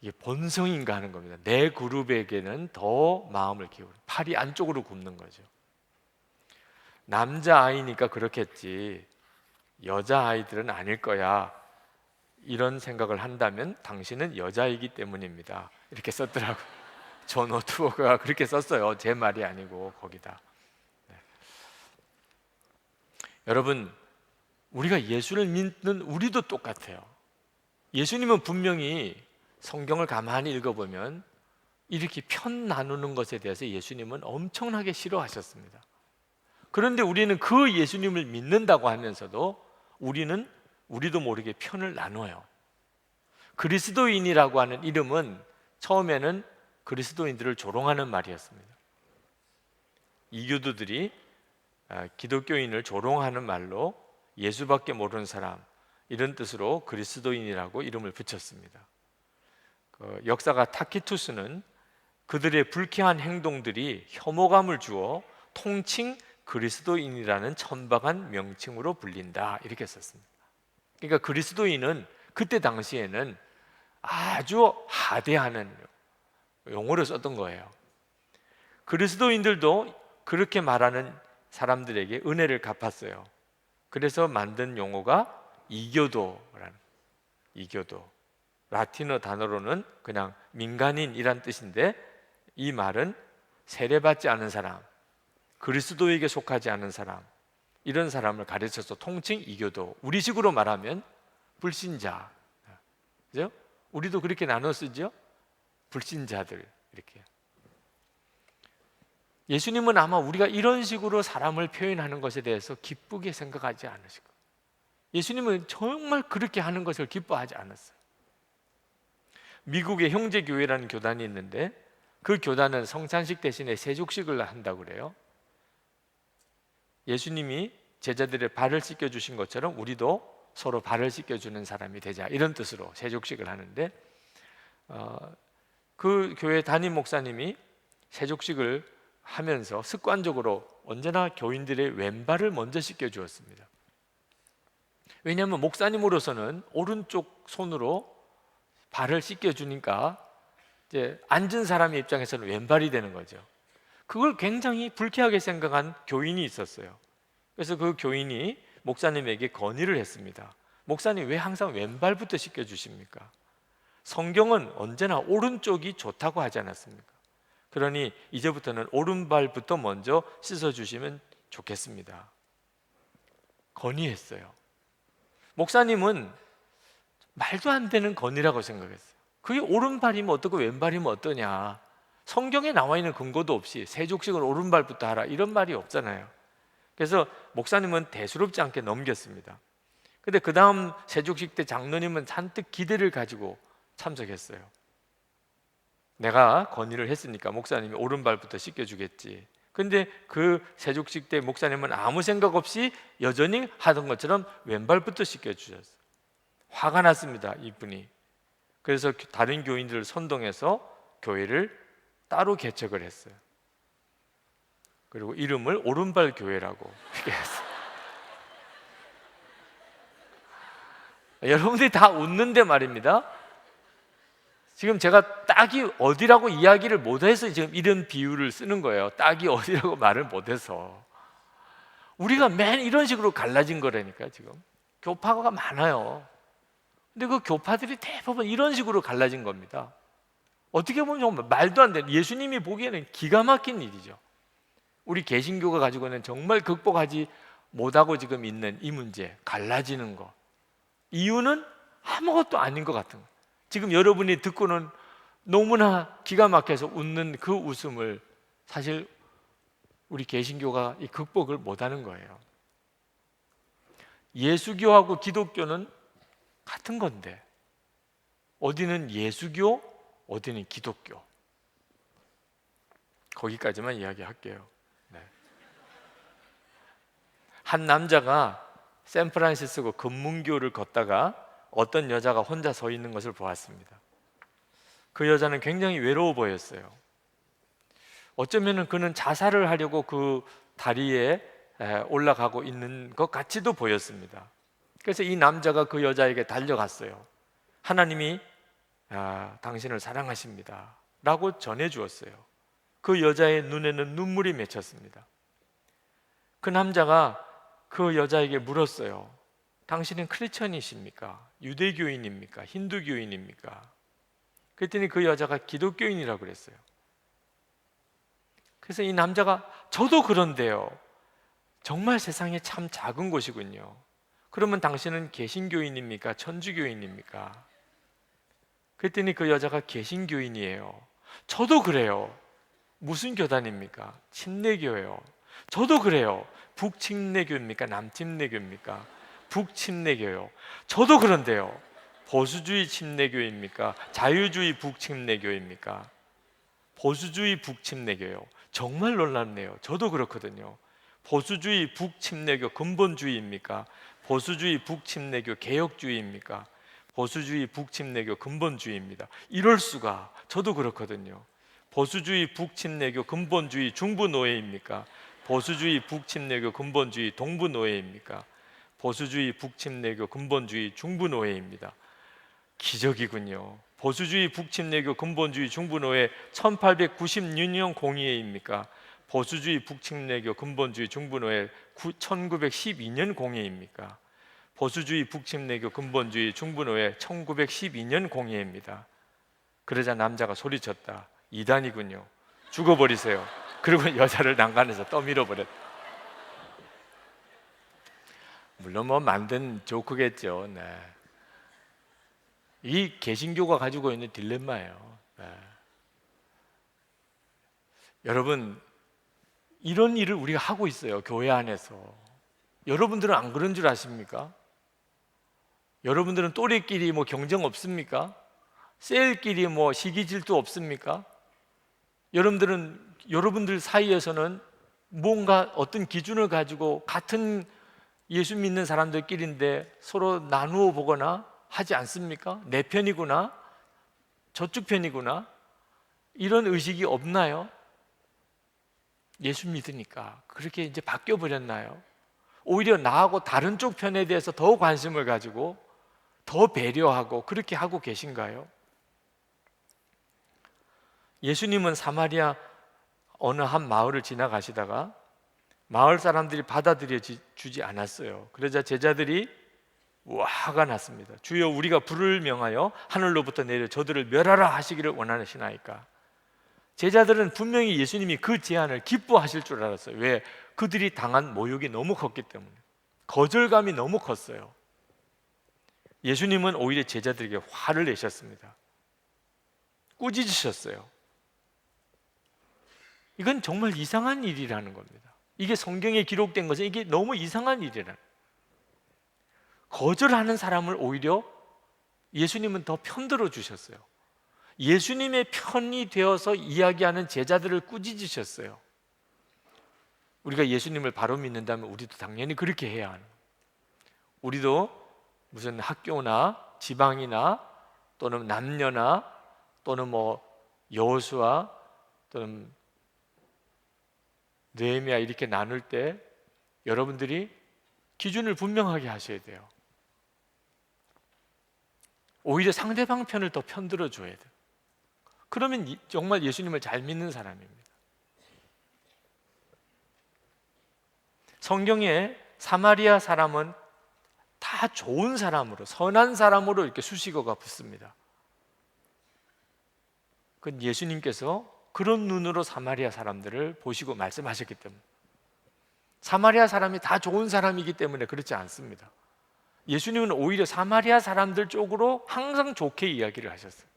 이게 본성인가 하는 겁니다. 내 그룹에게는 더 마음을 기울여, 팔이 안쪽으로 굽는 거죠. 남자아이니까 그렇겠지 여자아이들은 아닐 거야, 이런 생각을 한다면 당신은 여자이기 때문입니다. 이렇게 썼더라고요. 존 오트워크가 그렇게 썼어요. 제 말이 아니고 거기다. 네. 여러분, 우리가 예수를 믿는 우리도 똑같아요. 예수님은 분명히 성경을 가만히 읽어보면 이렇게 편 나누는 것에 대해서 예수님은 엄청나게 싫어하셨습니다. 그런데 우리는 그 예수님을 믿는다고 하면서도 우리도 모르게 편을 나눠요. 그리스도인이라고 하는 이름은 처음에는 그리스도인들을 조롱하는 말이었습니다. 이교도들이 기독교인을 조롱하는 말로 예수밖에 모르는 사람, 이런 뜻으로 그리스도인이라고 이름을 붙였습니다. 역사가 타키투스는 그들의 불쾌한 행동들이 혐오감을 주어 통칭 그리스도인이라는 천박한 명칭으로 불린다, 이렇게 썼습니다. 그러니까 그리스도인은 그때 당시에는 아주 하대하는 용어를 썼던 거예요. 그리스도인들도 그렇게 말하는 사람들에게 은혜를 갚았어요. 그래서 만든 용어가 이교도라는, 이교도, 라틴어 단어로는 그냥 민간인이란 뜻인데 이 말은 세례받지 않은 사람, 그리스도에게 속하지 않은 사람, 이런 사람을 가르쳐서 통칭 이교도, 우리식으로 말하면 불신자. 그죠? 우리도 그렇게 나눠 쓰죠? 불신자들, 이렇게. 예수님은 아마 우리가 이런 식으로 사람을 표현하는 것에 대해서 기쁘게 생각하지 않으실 거예요. 예수님은 정말 그렇게 하는 것을 기뻐하지 않았어요. 미국의 형제교회라는 교단이 있는데 그 교단은 성찬식 대신에 세족식을 한다고 그래요. 예수님이 제자들의 발을 씻겨주신 것처럼 우리도 서로 발을 씻겨주는 사람이 되자, 이런 뜻으로 세족식을 하는데 그 교회 담임 목사님이 세족식을 하면서 습관적으로 언제나 교인들의 왼발을 먼저 씻겨주었습니다. 왜냐하면 목사님으로서는 오른쪽 손으로 발을 씻겨주니까 이제 앉은 사람의 입장에서는 왼발이 되는 거죠. 그걸 굉장히 불쾌하게 생각한 교인이 있었어요. 그래서 그 교인이 목사님에게 건의를 했습니다. 목사님, 왜 항상 왼발부터 씻겨주십니까? 성경은 언제나 오른쪽이 좋다고 하지 않았습니까? 그러니 이제부터는 오른발부터 먼저 씻어주시면 좋겠습니다. 건의했어요. 목사님은 말도 안 되는 건의라고 생각했어요. 그게 오른발이면 어떻고 왼발이면 어떠냐, 성경에 나와 있는 근거도 없이 세족식은 오른발부터 하라, 이런 말이 없잖아요. 그래서 목사님은 대수롭지 않게 넘겼습니다. 근데 그 다음 세족식 때 장로님은 잔뜩 기대를 가지고 참석했어요. 내가 건의를 했으니까 목사님이 오른발부터 씻겨주겠지. 근데 그 세족식 때 목사님은 아무 생각 없이 여전히 하던 것처럼 왼발부터 씻겨주셨어요. 화가 났습니다, 이분이. 그래서 다른 교인들을 선동해서 교회를 따로 개척을 했어요. 그리고 이름을 오른발 교회라고 이렇게 했어요. 여러분들이 다 웃는데 말입니다. 지금 제가 딱이 어디라고 이야기를 못해서 지금 이런 비유를 쓰는 거예요. 딱이 어디라고 말을 못해서. 우리가 맨 이런 식으로 갈라진 거라니까. 지금 교파가 많아요. 근데 그 교파들이 대부분 이런 식으로 갈라진 겁니다. 어떻게 보면 정말 말도 안 되는, 예수님이 보기에는 기가 막힌 일이죠. 우리 개신교가 가지고 있는 정말 극복하지 못하고 지금 있는 이 문제, 갈라지는 거. 이유는 아무것도 아닌 것 같은 거예요. 지금 여러분이 듣고는 너무나 기가 막혀서 웃는 그 웃음을 사실 우리 개신교가 이 극복을 못하는 거예요. 예수교하고 기독교는 같은 건데 어디는 예수교, 어디는 기독교. 거기까지만 이야기할게요. 네. 한 남자가 샌프란시스코 금문교를 걷다가 어떤 여자가 혼자 서 있는 것을 보았습니다. 그 여자는 굉장히 외로워 보였어요. 어쩌면 그는 자살을 하려고 그 다리에 올라가고 있는 것 같이도 보였습니다. 그래서 이 남자가 그 여자에게 달려갔어요. 하나님이 당신을 사랑하십니다 라고 전해주었어요. 그 여자의 눈에는 눈물이 맺혔습니다. 그 남자가 그 여자에게 물었어요. 당신은 크리스천이십니까? 유대교인입니까? 힌두교인입니까? 그랬더니 그 여자가 기독교인이라고 그랬어요. 그래서 이 남자가 저도 그런데요. 정말 세상에 참 작은 곳이군요. 그러면 당신은 개신교인입니까? 천주교인입니까? 그랬더니 그 여자가 개신교인이에요. 저도 그래요. 무슨 교단입니까? 침례교예요. 저도 그래요. 북침례교입니까? 남침례교입니까? 북침례교요. 저도 그런데요. 보수주의 침례교입니까? 자유주의 북침례교입니까? 보수주의 북침례교요. 정말 놀랍네요. 저도 그렇거든요. 보수주의 북침례교 근본주의입니까? 보수주의 북침례교 개혁주의입니까? 보수주의 북침례교 근본주의입니다. 이럴 수가. 저도 그렇거든요. 보수주의 북침례교 근본주의 중부노예입니까? 보수주의 북침례교 근본주의 동부노예입니까? 보수주의 북침례교 근본주의 중부노예입니다. 기적이군요. 보수주의 북침례교 근본주의 중부노예 1896년 공의회입니까? 보수주의 북침례교 근본주의 중부노예 1912년 공의회입니까? 보수주의 북침례교 근본주의 중부노예 1912년 공의회입니다. 그러자 남자가 소리쳤다. 이단이군요. 죽어버리세요. 그리고 여자를 난간에서 떠밀어 버렸다. 물론 뭐 만든 조크겠죠. 네. 이 개신교가 가지고 있는 딜레마예요. 네. 여러분, 이런 일을 우리가 하고 있어요. 교회 안에서. 여러분들은 안 그런 줄 아십니까? 여러분들은 또래끼리 뭐 경쟁 없습니까? 셀끼리 뭐 시기 질투 없습니까? 여러분들 사이에서는 뭔가 어떤 기준을 가지고 같은 예수 믿는 사람들끼리인데 서로 나누어 보거나 하지 않습니까? 내 편이구나, 저쪽 편이구나, 이런 의식이 없나요? 예수 믿으니까 그렇게 이제 바뀌어 버렸나요? 오히려 나하고 다른 쪽 편에 대해서 더 관심을 가지고 더 배려하고 그렇게 하고 계신가요? 예수님은 사마리아 어느 한 마을을 지나가시다가 마을 사람들이 받아들여 주지 않았어요. 그러자 제자들이 화가 났습니다. 주여, 우리가 불을 명하여 하늘로부터 내려 저들을 멸하라 하시기를 원하시나이까? 제자들은 분명히 예수님이 그 제안을 기뻐하실 줄 알았어요. 왜? 그들이 당한 모욕이 너무 컸기 때문에. 거절감이 너무 컸어요. 예수님은 오히려 제자들에게 화를 내셨습니다. 꾸짖으셨어요. 이건 정말 이상한 일이라는 겁니다. 이게 성경에 기록된 것은 이게 너무 이상한 일이라. 거절하는 사람을 오히려 예수님은 더 편들어 주셨어요. 예수님의 편이 되어서 이야기하는 제자들을 꾸짖으셨어요. 우리가 예수님을 바로 믿는다면 우리도 당연히 그렇게 해야 하는 거예요. 우리도 무슨 학교나 지방이나 또는 남녀나 또는 여호수아 또는 느헤미야 이렇게 나눌 때 여러분들이 기준을 분명하게 하셔야 돼요. 오히려 상대방 편을 더 편들어 줘야 돼요. 그러면 정말 예수님을 잘 믿는 사람입니다. 성경에 사마리아 사람은 다 좋은 사람으로, 선한 사람으로 이렇게 수식어가 붙습니다. 그건 예수님께서 그런 눈으로 사마리아 사람들을 보시고 말씀하셨기 때문에, 사마리아 사람이 다 좋은 사람이기 때문에 그렇지 않습니다. 예수님은 오히려 사마리아 사람들 쪽으로 항상 좋게 이야기를 하셨어요.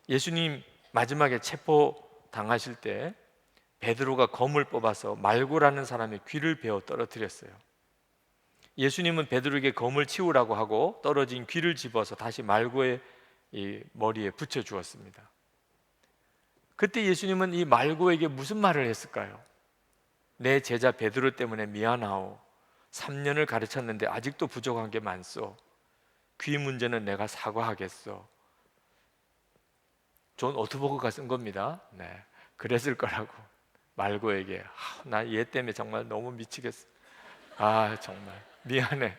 예수님 마지막에 체포당하실 때 베드로가 검을 뽑아서 말고라는 사람의 귀를 베어 떨어뜨렸어요. 예수님은 베드로에게 검을 치우라고 하고 떨어진 귀를 집어서 다시 말고의 이 머리에 붙여 주었습니다. 그때 예수님은 이 말고에게 무슨 말을 했을까요? 내 제자 베드로 때문에 미안하오. 3년을 가르쳤는데 아직도 부족한 게 많소. 귀 문제는 내가 사과하겠소. 존 오트버그가 쓴 겁니다. 네, 그랬을 거라고. 말고에게 나 얘 때문에 정말 너무 미치겠어. 정말 미안해.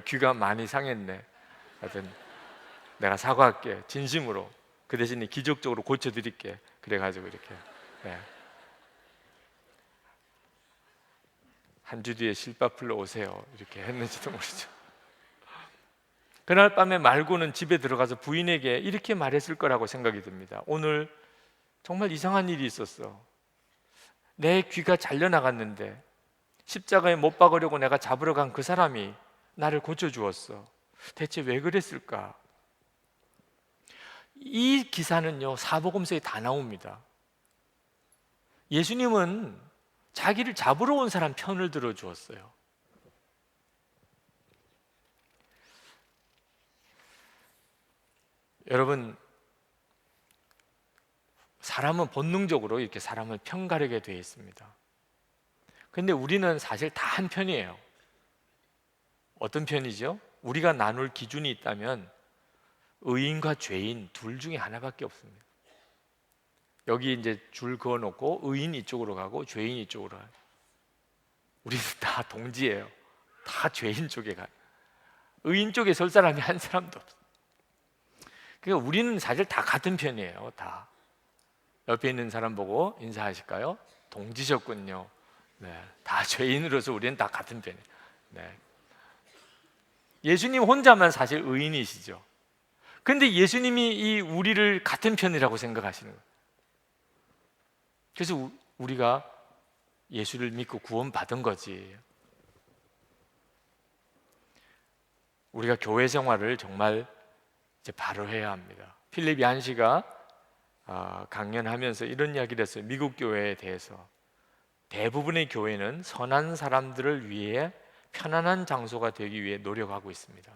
귀가 많이 상했네. 하여튼 내가 사과할게. 진심으로. 그 대신에 기적적으로 고쳐드릴게. 그래가지고 이렇게 한 주 뒤에 실밥 풀러 오세요. 이렇게 했는지도 모르죠. 그날 밤에 말고는 집에 들어가서 부인에게 이렇게 말했을 거라고 생각이 듭니다. 오늘 정말 이상한 일이 있었어. 내 귀가 잘려나갔는데 십자가에 못 박으려고 내가 잡으러 간 그 사람이 나를 고쳐주었어. 대체 왜 그랬을까? 이 기사는요, 사복음서에 다 나옵니다. 예수님은 자기를 잡으러 온 사람 편을 들어주었어요. 여러분, 사람은 본능적으로 이렇게 사람을 편가르게 되어 있습니다. 근데 우리는 사실 다 한 편이에요. 어떤 편이죠? 우리가 나눌 기준이 있다면 의인과 죄인 둘 중에 하나밖에 없습니다. 여기 이제 줄 그어놓고 의인 이쪽으로 가고 죄인 이쪽으로 가요. 우리는 다 동지예요. 다 죄인 쪽에 가요. 의인 쪽에 설 사람이 한 사람도 없어요. 그러니까 우리는 사실 다 같은 편이에요. 다. 옆에 있는 사람 보고 인사하실까요? 동지셨군요. 네, 다 죄인으로서 우리는 다 같은 편이에요. 네. 예수님 혼자만 사실 의인이시죠. 근데 예수님이 이 우리를 같은 편이라고 생각하시는 거예요. 그래서 우리가 예수를 믿고 구원받은 거지. 우리가 교회 생활을 정말 이제 바로 해야 합니다. 필립 얀시가 강연하면서 이런 이야기를 했어요. 미국 교회에 대해서. 대부분의 교회는 선한 사람들을 위해 편안한 장소가 되기 위해 노력하고 있습니다.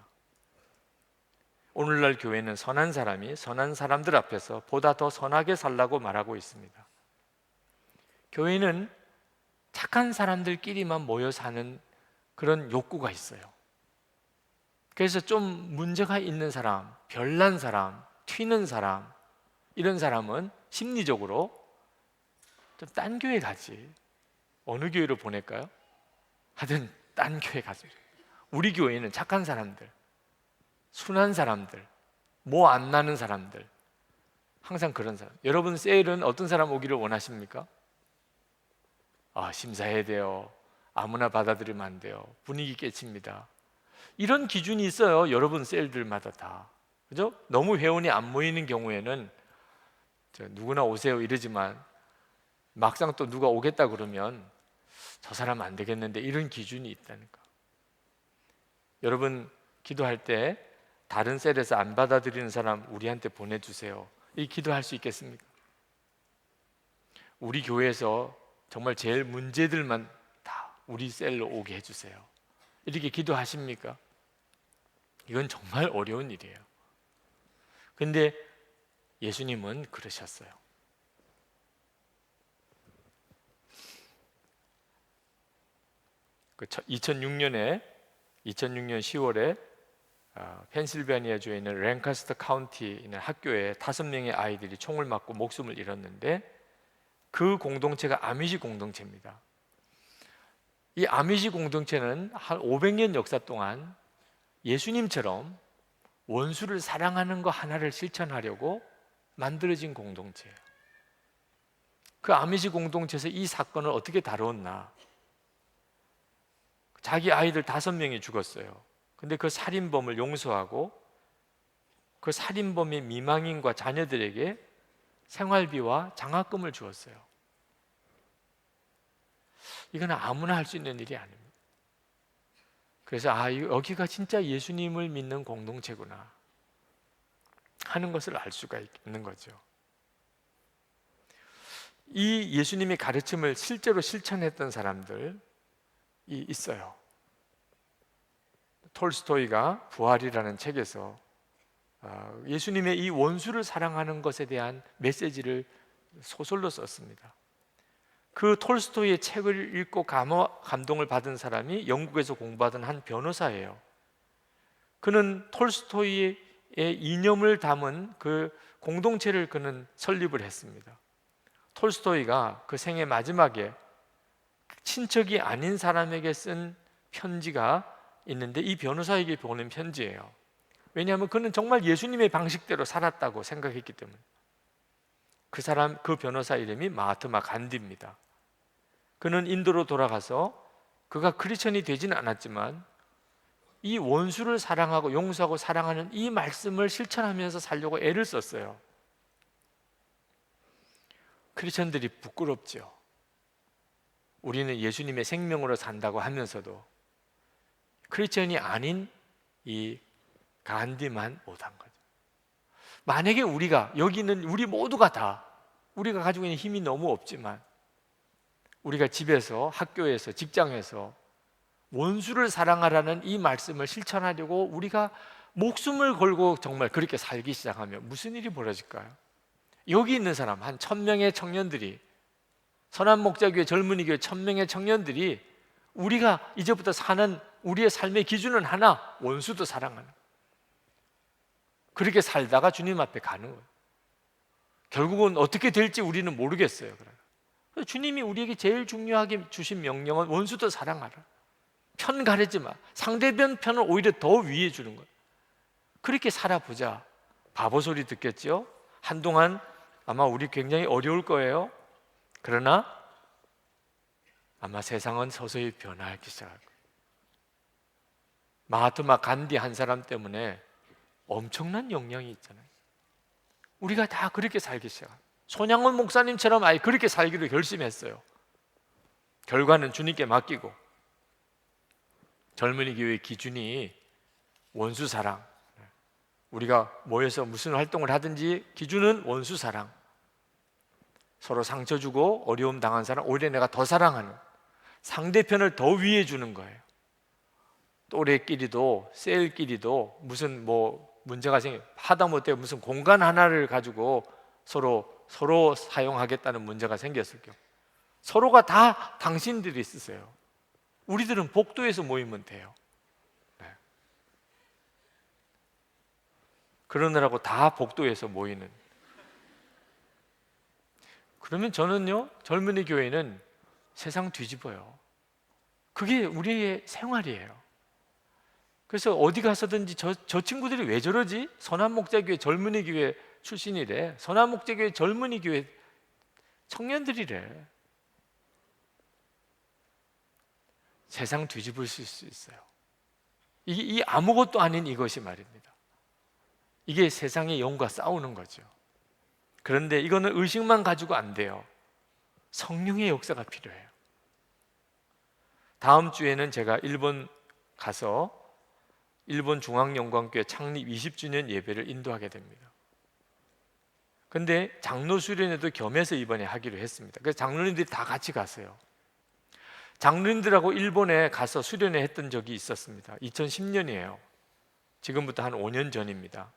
오늘날 교회는 선한 사람이 선한 사람들 앞에서 보다 더 선하게 살라고 말하고 있습니다. 교회는 착한 사람들끼리만 모여 사는 그런 욕구가 있어요. 그래서 좀 문제가 있는 사람, 별난 사람, 튀는 사람, 이런 사람은 심리적으로 좀 딴 교회 가지. 어느 교회로 보낼까요? 하여튼 딴 교회 가지. 우리 교회는 착한 사람들, 순한 사람들, 뭐 안 나는 사람들, 항상 그런 사람. 여러분 세일은 어떤 사람 오기를 원하십니까? 심사해야 돼요. 아무나 받아들이면 안 돼요. 분위기 깨칩니다. 이런 기준이 있어요. 여러분 셀들마다 다. 그죠? 너무 회원이 안 모이는 경우에는 누구나 오세요 이러지만 막상 또 누가 오겠다 그러면 저 사람 안 되겠는데, 이런 기준이 있다니까. 여러분 기도할 때 다른 셀에서 안 받아들이는 사람 우리한테 보내주세요. 이 기도할 수 있겠습니까? 우리 교회에서 정말 제일 문제들만 다 우리 셀로 오게 해주세요. 이렇게 기도하십니까? 이건 정말 어려운 일이에요. 근데 예수님은 그러셨어요. 그 2006년 10월에 펜실베니아주에 있는 랭카스터 카운티에 있는 학교에 5명의 아이들이 총을 맞고 목숨을 잃었는데 그 공동체가 아미시 공동체입니다. 이 아미시 공동체는 한 500년 역사 동안 예수님처럼 원수를 사랑하는 거 하나를 실천하려고 만들어진 공동체예요. 그 아미시 공동체에서 이 사건을 어떻게 다루었나? 자기 아이들 5명이 죽었어요. 근데 그 살인범을 용서하고 그 살인범의 미망인과 자녀들에게 생활비와 장학금을 주었어요. 이건 아무나 할 수 있는 일이 아닙니다. 그래서 여기가 진짜 예수님을 믿는 공동체구나 하는 것을 알 수가 있는 거죠. 이 예수님의 가르침을 실제로 실천했던 사람들이 있어요. 톨스토이가 부활이라는 책에서 예수님의 이 원수를 사랑하는 것에 대한 메시지를 소설로 썼습니다. 그 톨스토이의 책을 읽고 감동을 받은 사람이 영국에서 공부하던 한 변호사예요. 그는 톨스토이의 이념을 담은 그 공동체를 그는 설립을 했습니다. 톨스토이가 그 생애 마지막에 친척이 아닌 사람에게 쓴 편지가 있는데 이 변호사에게 보낸 편지예요. 왜냐하면 그는 정말 예수님의 방식대로 살았다고 생각했기 때문에. 그 변호사 이름이 마하트마 간디입니다. 그는 인도로 돌아가서 그가 크리스천이 되지는 않았지만 이 원수를 사랑하고 용서하고 사랑하는 이 말씀을 실천하면서 살려고 애를 썼어요. 크리스천들이 부끄럽죠. 우리는 예수님의 생명으로 산다고 하면서도 크리스천이 아닌 이 간디만 못한 거죠. 만약에 여기는 우리 모두가 다 우리가 가지고 있는 힘이 너무 없지만 우리가 집에서, 학교에서, 직장에서 원수를 사랑하라는 이 말씀을 실천하려고 우리가 목숨을 걸고 정말 그렇게 살기 시작하면 무슨 일이 벌어질까요? 여기 있는 사람 한 1000명의 청년들이, 선한목자교회 젊은이교회 1000명의 청년들이 우리가 이제부터 사는 우리의 삶의 기준은 하나, 원수도 사랑하는, 그렇게 살다가 주님 앞에 가는 거예요. 결국은 어떻게 될지 우리는 모르겠어요. 그래서 주님이 우리에게 제일 중요하게 주신 명령은 원수도 사랑하라. 편 가르지 마. 상대편 편을 오히려 더 위에 주는 거예요. 그렇게 살아보자. 바보 소리 듣겠죠? 한동안 아마 우리 굉장히 어려울 거예요. 그러나 아마 세상은 서서히 변화하기 시작할 거예요. 마하트마 간디 한 사람 때문에 엄청난 영향이 있잖아요. 우리가 다 그렇게 살기 시작합니다. 손양원 목사님처럼 아예 그렇게 살기로 결심했어요. 결과는 주님께 맡기고. 젊은이 교회의 기준이 원수 사랑. 우리가 모여서 무슨 활동을 하든지 기준은 원수 사랑. 서로 상처 주고 어려움 당한 사람 오히려 내가 더 사랑하는, 상대편을 더 위해 주는 거예요. 또래끼리도 셀끼리도 무슨 문제가 하다못해 무슨 공간 하나를 가지고 서로 사용하겠다는 문제가 생겼을 경우 서로가 다 당신들이 쓰세요. 우리들은 복도에서 모이면 돼요. 네. 그러느라고 다 복도에서 모이는. 그러면 저는요, 젊은이 교회는 세상 뒤집어요. 그게 우리의 생활이에요. 그래서 어디 가서든지 저 친구들이 왜 저러지? 선한목자교회 젊은이 교회 출신이래. 선한목자교회 젊은이 교회 청년들이래. 세상 뒤집을 수 있어요. 이 아무것도 아닌 이것이 말입니다. 이게 세상의 영과 싸우는 거죠. 그런데 이거는 의식만 가지고 안 돼요. 성령의 역사가 필요해요. 다음 주에는 제가 일본 가서 일본 중앙영광교회 창립 20주년 예배를 인도하게 됩니다. 근데 장로 수련회도 겸해서 이번에 하기로 했습니다. 그래서 장로님들이 다 같이 갔어요. 장로님들하고 일본에 가서 수련회 했던 적이 있었습니다. 2010년이에요. 지금부터 한 5년 전입니다.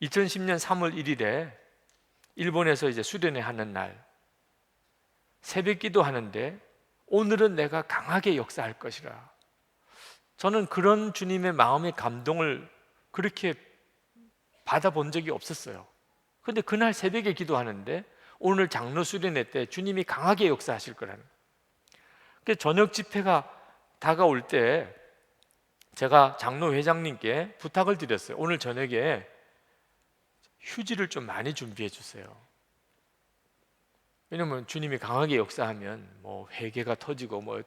2010년 3월 1일에 일본에서 이제 수련회 하는 날 새벽 기도 하는데 오늘은 내가 강하게 역사할 것이라. 저는 그런 주님의 마음의 감동을 그렇게 받아본 적이 없었어요. 근데 그날 새벽에 기도하는데 오늘 장로 수련회 때 주님이 강하게 역사하실 거라는 거예요. 그래서 저녁 집회가 다가올 때 제가 장로 회장님께 부탁을 드렸어요. 오늘 저녁에 휴지를 좀 많이 준비해 주세요. 왜냐면 주님이 강하게 역사하면 뭐 회개가 터지고 뭐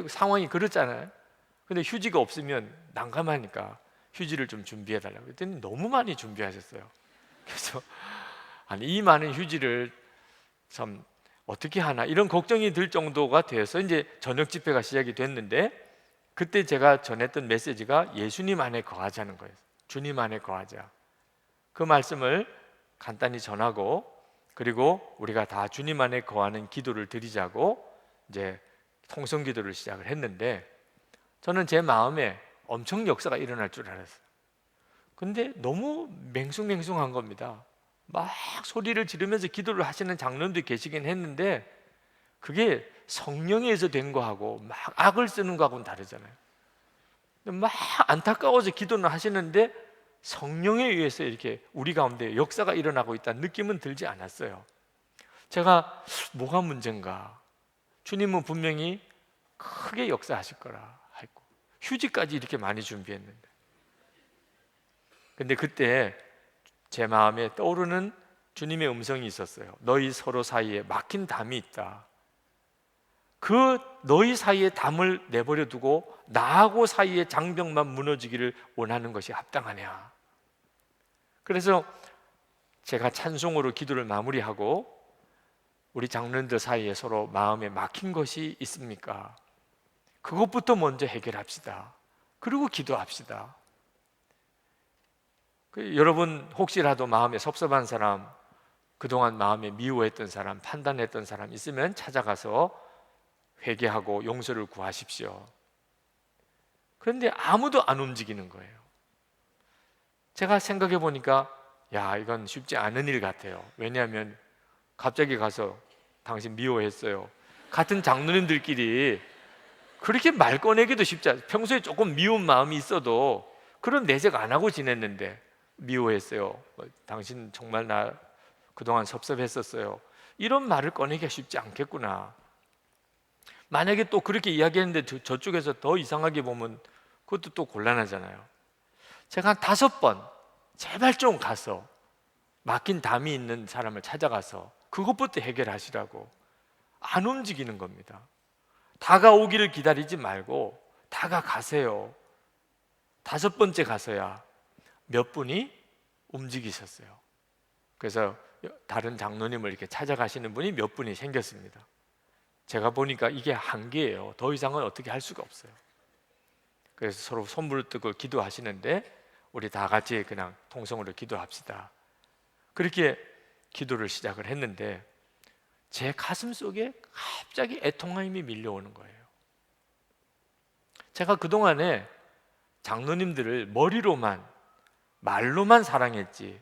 상황이 그렇잖아요. 근데 휴지가 없으면 난감하니까 휴지를 좀 준비해 달라고 했더니 너무 많이 준비하셨어요. 그래서 아니 이 많은 휴지를 참 어떻게 하나 이런 걱정이 들 정도가 되어서 이제 저녁 집회가 시작이 됐는데 그때 제가 전했던 메시지가 예수님 안에 거하자는 거예요. 주님 안에 거하자. 그 말씀을 간단히 전하고 그리고 우리가 다 주님 안에 거하는 기도를 드리자고 이제 통성 기도를 시작을 했는데 저는 제 마음에 엄청 역사가 일어날 줄 알았어요. 근데 너무 맹숭맹숭한 겁니다. 막 소리를 지르면서 기도를 하시는 장로님도 계시긴 했는데 그게 성령에 의해서 된 거하고 막 악을 쓰는 거하고는 다르잖아요. 막 안타까워서 기도는 하시는데 성령에 의해서 이렇게 우리 가운데 역사가 일어나고 있다는 느낌은 들지 않았어요. 제가 뭐가 문제인가? 주님은 분명히 크게 역사하실 거라 했고 휴지까지 이렇게 많이 준비했는데 근데 그때 제 마음에 떠오르는 주님의 음성이 있었어요. 너희 서로 사이에 막힌 담이 있다. 그 너희 사이에 담을 내버려 두고 나하고 사이에 장벽만 무너지기를 원하는 것이 합당하냐. 그래서 제가 찬송으로 기도를 마무리하고 우리 장로님들 사이에 서로 마음에 막힌 것이 있습니까? 그것부터 먼저 해결합시다. 그리고 기도합시다. 여러분 혹시라도 마음에 섭섭한 사람, 그동안 마음에 미워했던 사람, 판단했던 사람 있으면 찾아가서 회개하고 용서를 구하십시오. 그런데 아무도 안 움직이는 거예요. 제가 생각해 보니까 야 이건 쉽지 않은 일 같아요. 왜냐하면 갑자기 가서 당신 미워했어요. 같은 장로님들끼리 그렇게 말 꺼내기도 쉽지 않아요. 평소에 조금 미운 마음이 있어도 그런 내색 안 하고 지냈는데 미워했어요. 당신 정말 나 그동안 섭섭했었어요. 이런 말을 꺼내기가 쉽지 않겠구나. 만약에 또 그렇게 이야기했는데 저쪽에서 더 이상하게 보면 그것도 또 곤란하잖아요. 제가 한 5번 제발 좀 가서 막힌 담이 있는 사람을 찾아가서 그것부터 해결하시라고 안 움직이는 겁니다. 다가오기를 기다리지 말고 다가가세요. 5번째 가서야 몇 분이 움직이셨어요. 그래서 다른 장로님을 이렇게 찾아가시는 분이 몇 분이 생겼습니다. 제가 보니까 이게 한계예요. 더 이상은 어떻게 할 수가 없어요. 그래서 서로 손불을 뜨고 기도하시는데 우리 다 같이 그냥 통성으로 기도합시다. 그렇게 기도를 시작을 했는데 제 가슴 속에 갑자기 애통함이 밀려오는 거예요. 제가 그동안에 장로님들을 머리로만 말로만 사랑했지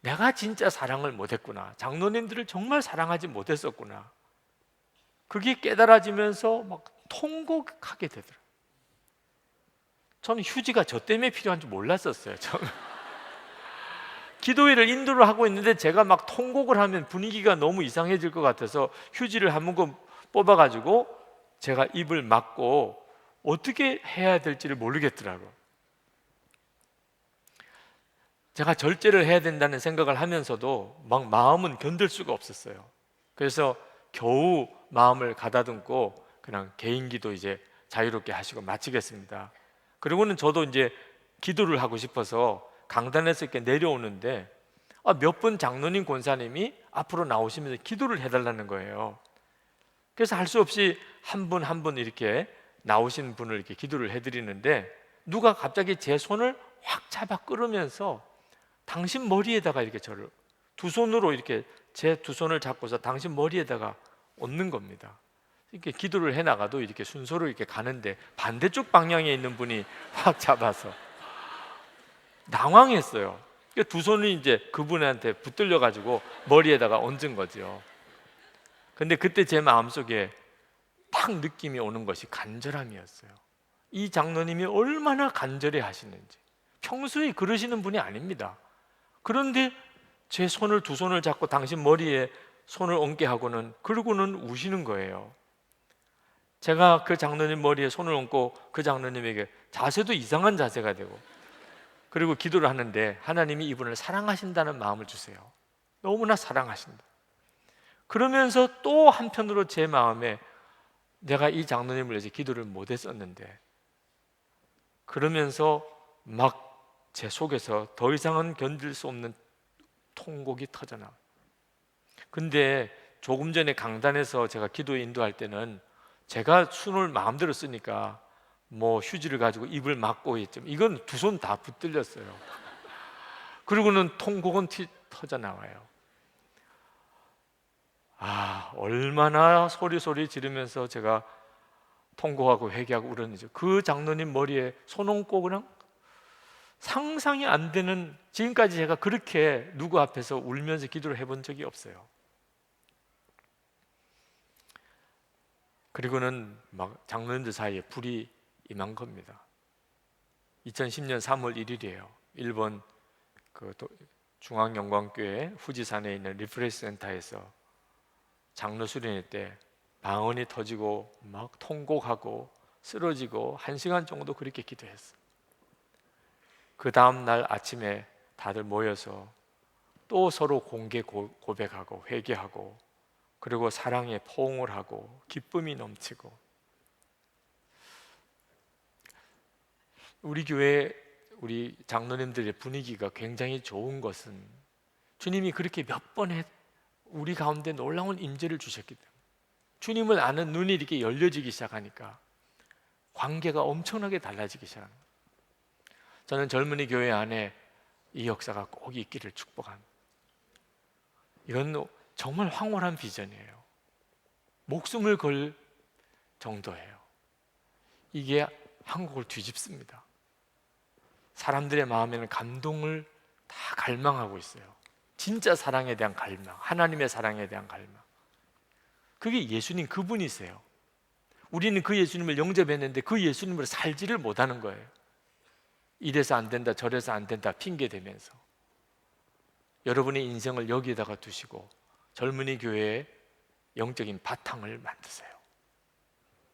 내가 진짜 사랑을 못했구나. 장로님들을 정말 사랑하지 못했었구나. 그게 깨달아지면서 막 통곡하게 되더라고요. 저는 휴지가 저 때문에 필요한 줄 몰랐었어요. 저는 기도회를 인도를 하고 있는데 제가 막 통곡을 하면 분위기가 너무 이상해질 것 같아서 휴지를 한 묶음 뽑아가지고 제가 입을 막고 어떻게 해야 될지를 모르겠더라고요. 제가 절제를 해야 된다는 생각을 하면서도 막 마음은 견딜 수가 없었어요. 그래서 겨우 마음을 가다듬고 그냥 개인 기도 이제 자유롭게 하시고 마치겠습니다. 그리고는 저도 이제 기도를 하고 싶어서 강단에서 이렇게 내려오는데 몇 분 장로님 권사님이 앞으로 나오시면서 기도를 해달라는 거예요. 그래서 할 수 없이 한 분 한 분 이렇게 나오신 분을 이렇게 기도를 해드리는데 누가 갑자기 제 손을 확 잡아 끌으면서 당신 머리에다가 이렇게 저를 두 손으로 이렇게 제 두 손을 잡고서 당신 머리에다가 얹는 겁니다. 이렇게 기도를 해나가도 이렇게 순서로 이렇게 가는데 반대쪽 방향에 있는 분이 확 잡아서 당황했어요. 두 손이 이제 그분한테 붙들려 가지고 머리에다가 얹은 거죠. 근데 그때 제 마음속에 딱 느낌이 오는 것이 간절함이었어요. 이 장로님이 얼마나 간절해 하시는지. 평소에 그러시는 분이 아닙니다. 그런데 제 손을 두 손을 잡고 당신 머리에 손을 얹게 하고는, 그러고는 우시는 거예요. 제가 그 장로님 머리에 손을 얹고 그 장로님에게 자세도 이상한 자세가 되고, 그리고 기도를 하는데 하나님이 이분을 사랑하신다는 마음을 주세요. 너무나 사랑하신다. 그러면서 또 한편으로 제 마음에 내가 이 장로님을 위해서 기도를 못했었는데, 그러면서 막 제 속에서 더 이상은 견딜 수 없는 통곡이 터져나와요. 근데 조금 전에 강단에서 제가 기도 인도할 때는 제가 손을 마음대로 쓰니까 뭐 휴지를 가지고 입을 막고 했죠. 이건 두 손 다 붙들렸어요. 그리고는 통곡은 터져나와요. 얼마나 소리 지르면서 제가 통곡하고 회개하고 울었는지. 그 장로님 머리에 손 얹고 그냥 상상이 안 되는, 지금까지 제가 그렇게 누구 앞에서 울면서 기도를 해본 적이 없어요. 그리고는 막 장로님들 사이에 불이 임한 겁니다. 2010년 3월 1일이에요. 일본 그 중앙영광교회 후지산에 있는 리프레시 센터에서 장로 수련회 때 방언이 터지고 막 통곡하고 쓰러지고 1시간 정도 그렇게 기도했어요. 그 다음 날 아침에 다들 모여서 또 서로 공개 고백하고 회개하고, 그리고 사랑에 포옹을 하고 기쁨이 넘치고. 우리 교회 우리 장로님들의 분위기가 굉장히 좋은 것은 주님이 그렇게 몇 번 우리 가운데 놀라운 임재를 주셨기 때문에, 주님을 아는 눈이 이렇게 열려지기 시작하니까 관계가 엄청나게 달라지기 시작합니다. 저는 젊은이 교회 안에 이 역사가 꼭 있기를 축복합니다. 이건 정말 황홀한 비전이에요. 목숨을 걸 정도예요. 이게 한국을 뒤집습니다. 사람들의 마음에는 감동을 다 갈망하고 있어요. 진짜 사랑에 대한 갈망, 하나님의 사랑에 대한 갈망. 그게 예수님 그분이세요. 우리는 그 예수님을 영접했는데 그 예수님으로 살지를 못하는 거예요. 이래서 안 된다, 저래서 안 된다 핑계 대면서. 여러분의 인생을 여기에다가 두시고 젊은이 교회의 영적인 바탕을 만드세요.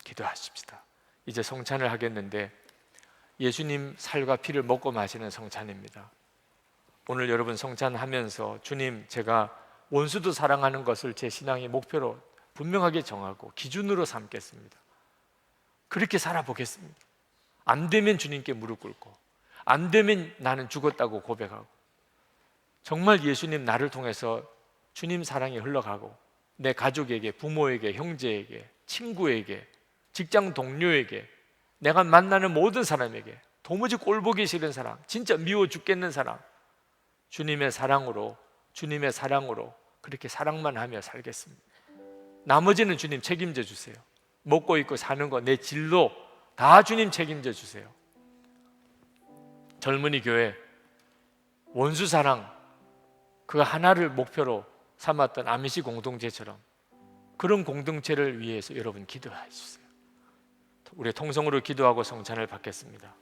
기도하십시다. 이제 성찬을 하겠는데 예수님 살과 피를 먹고 마시는 성찬입니다. 오늘 여러분 성찬하면서 주님, 제가 원수도 사랑하는 것을 제 신앙의 목표로 분명하게 정하고 기준으로 삼겠습니다. 그렇게 살아보겠습니다. 안 되면 주님께 무릎 꿇고, 안 되면 나는 죽었다고 고백하고, 정말 예수님 나를 통해서 주님 사랑이 흘러가고 내 가족에게, 부모에게, 형제에게, 친구에게, 직장 동료에게, 내가 만나는 모든 사람에게, 도무지 꼴보기 싫은 사람, 진짜 미워 죽겠는 사람, 주님의 사랑으로 그렇게 사랑만 하며 살겠습니다. 나머지는 주님 책임져 주세요. 먹고 입고 사는 거, 내 진로 다 주님 책임져 주세요. 젊은이 교회 원수 사랑, 그 하나를 목표로 삼았던 아미시 공동체처럼 그런 공동체를 위해서 여러분 기도해 주세요. 우리 통성으로 기도하고 성찬을 받겠습니다.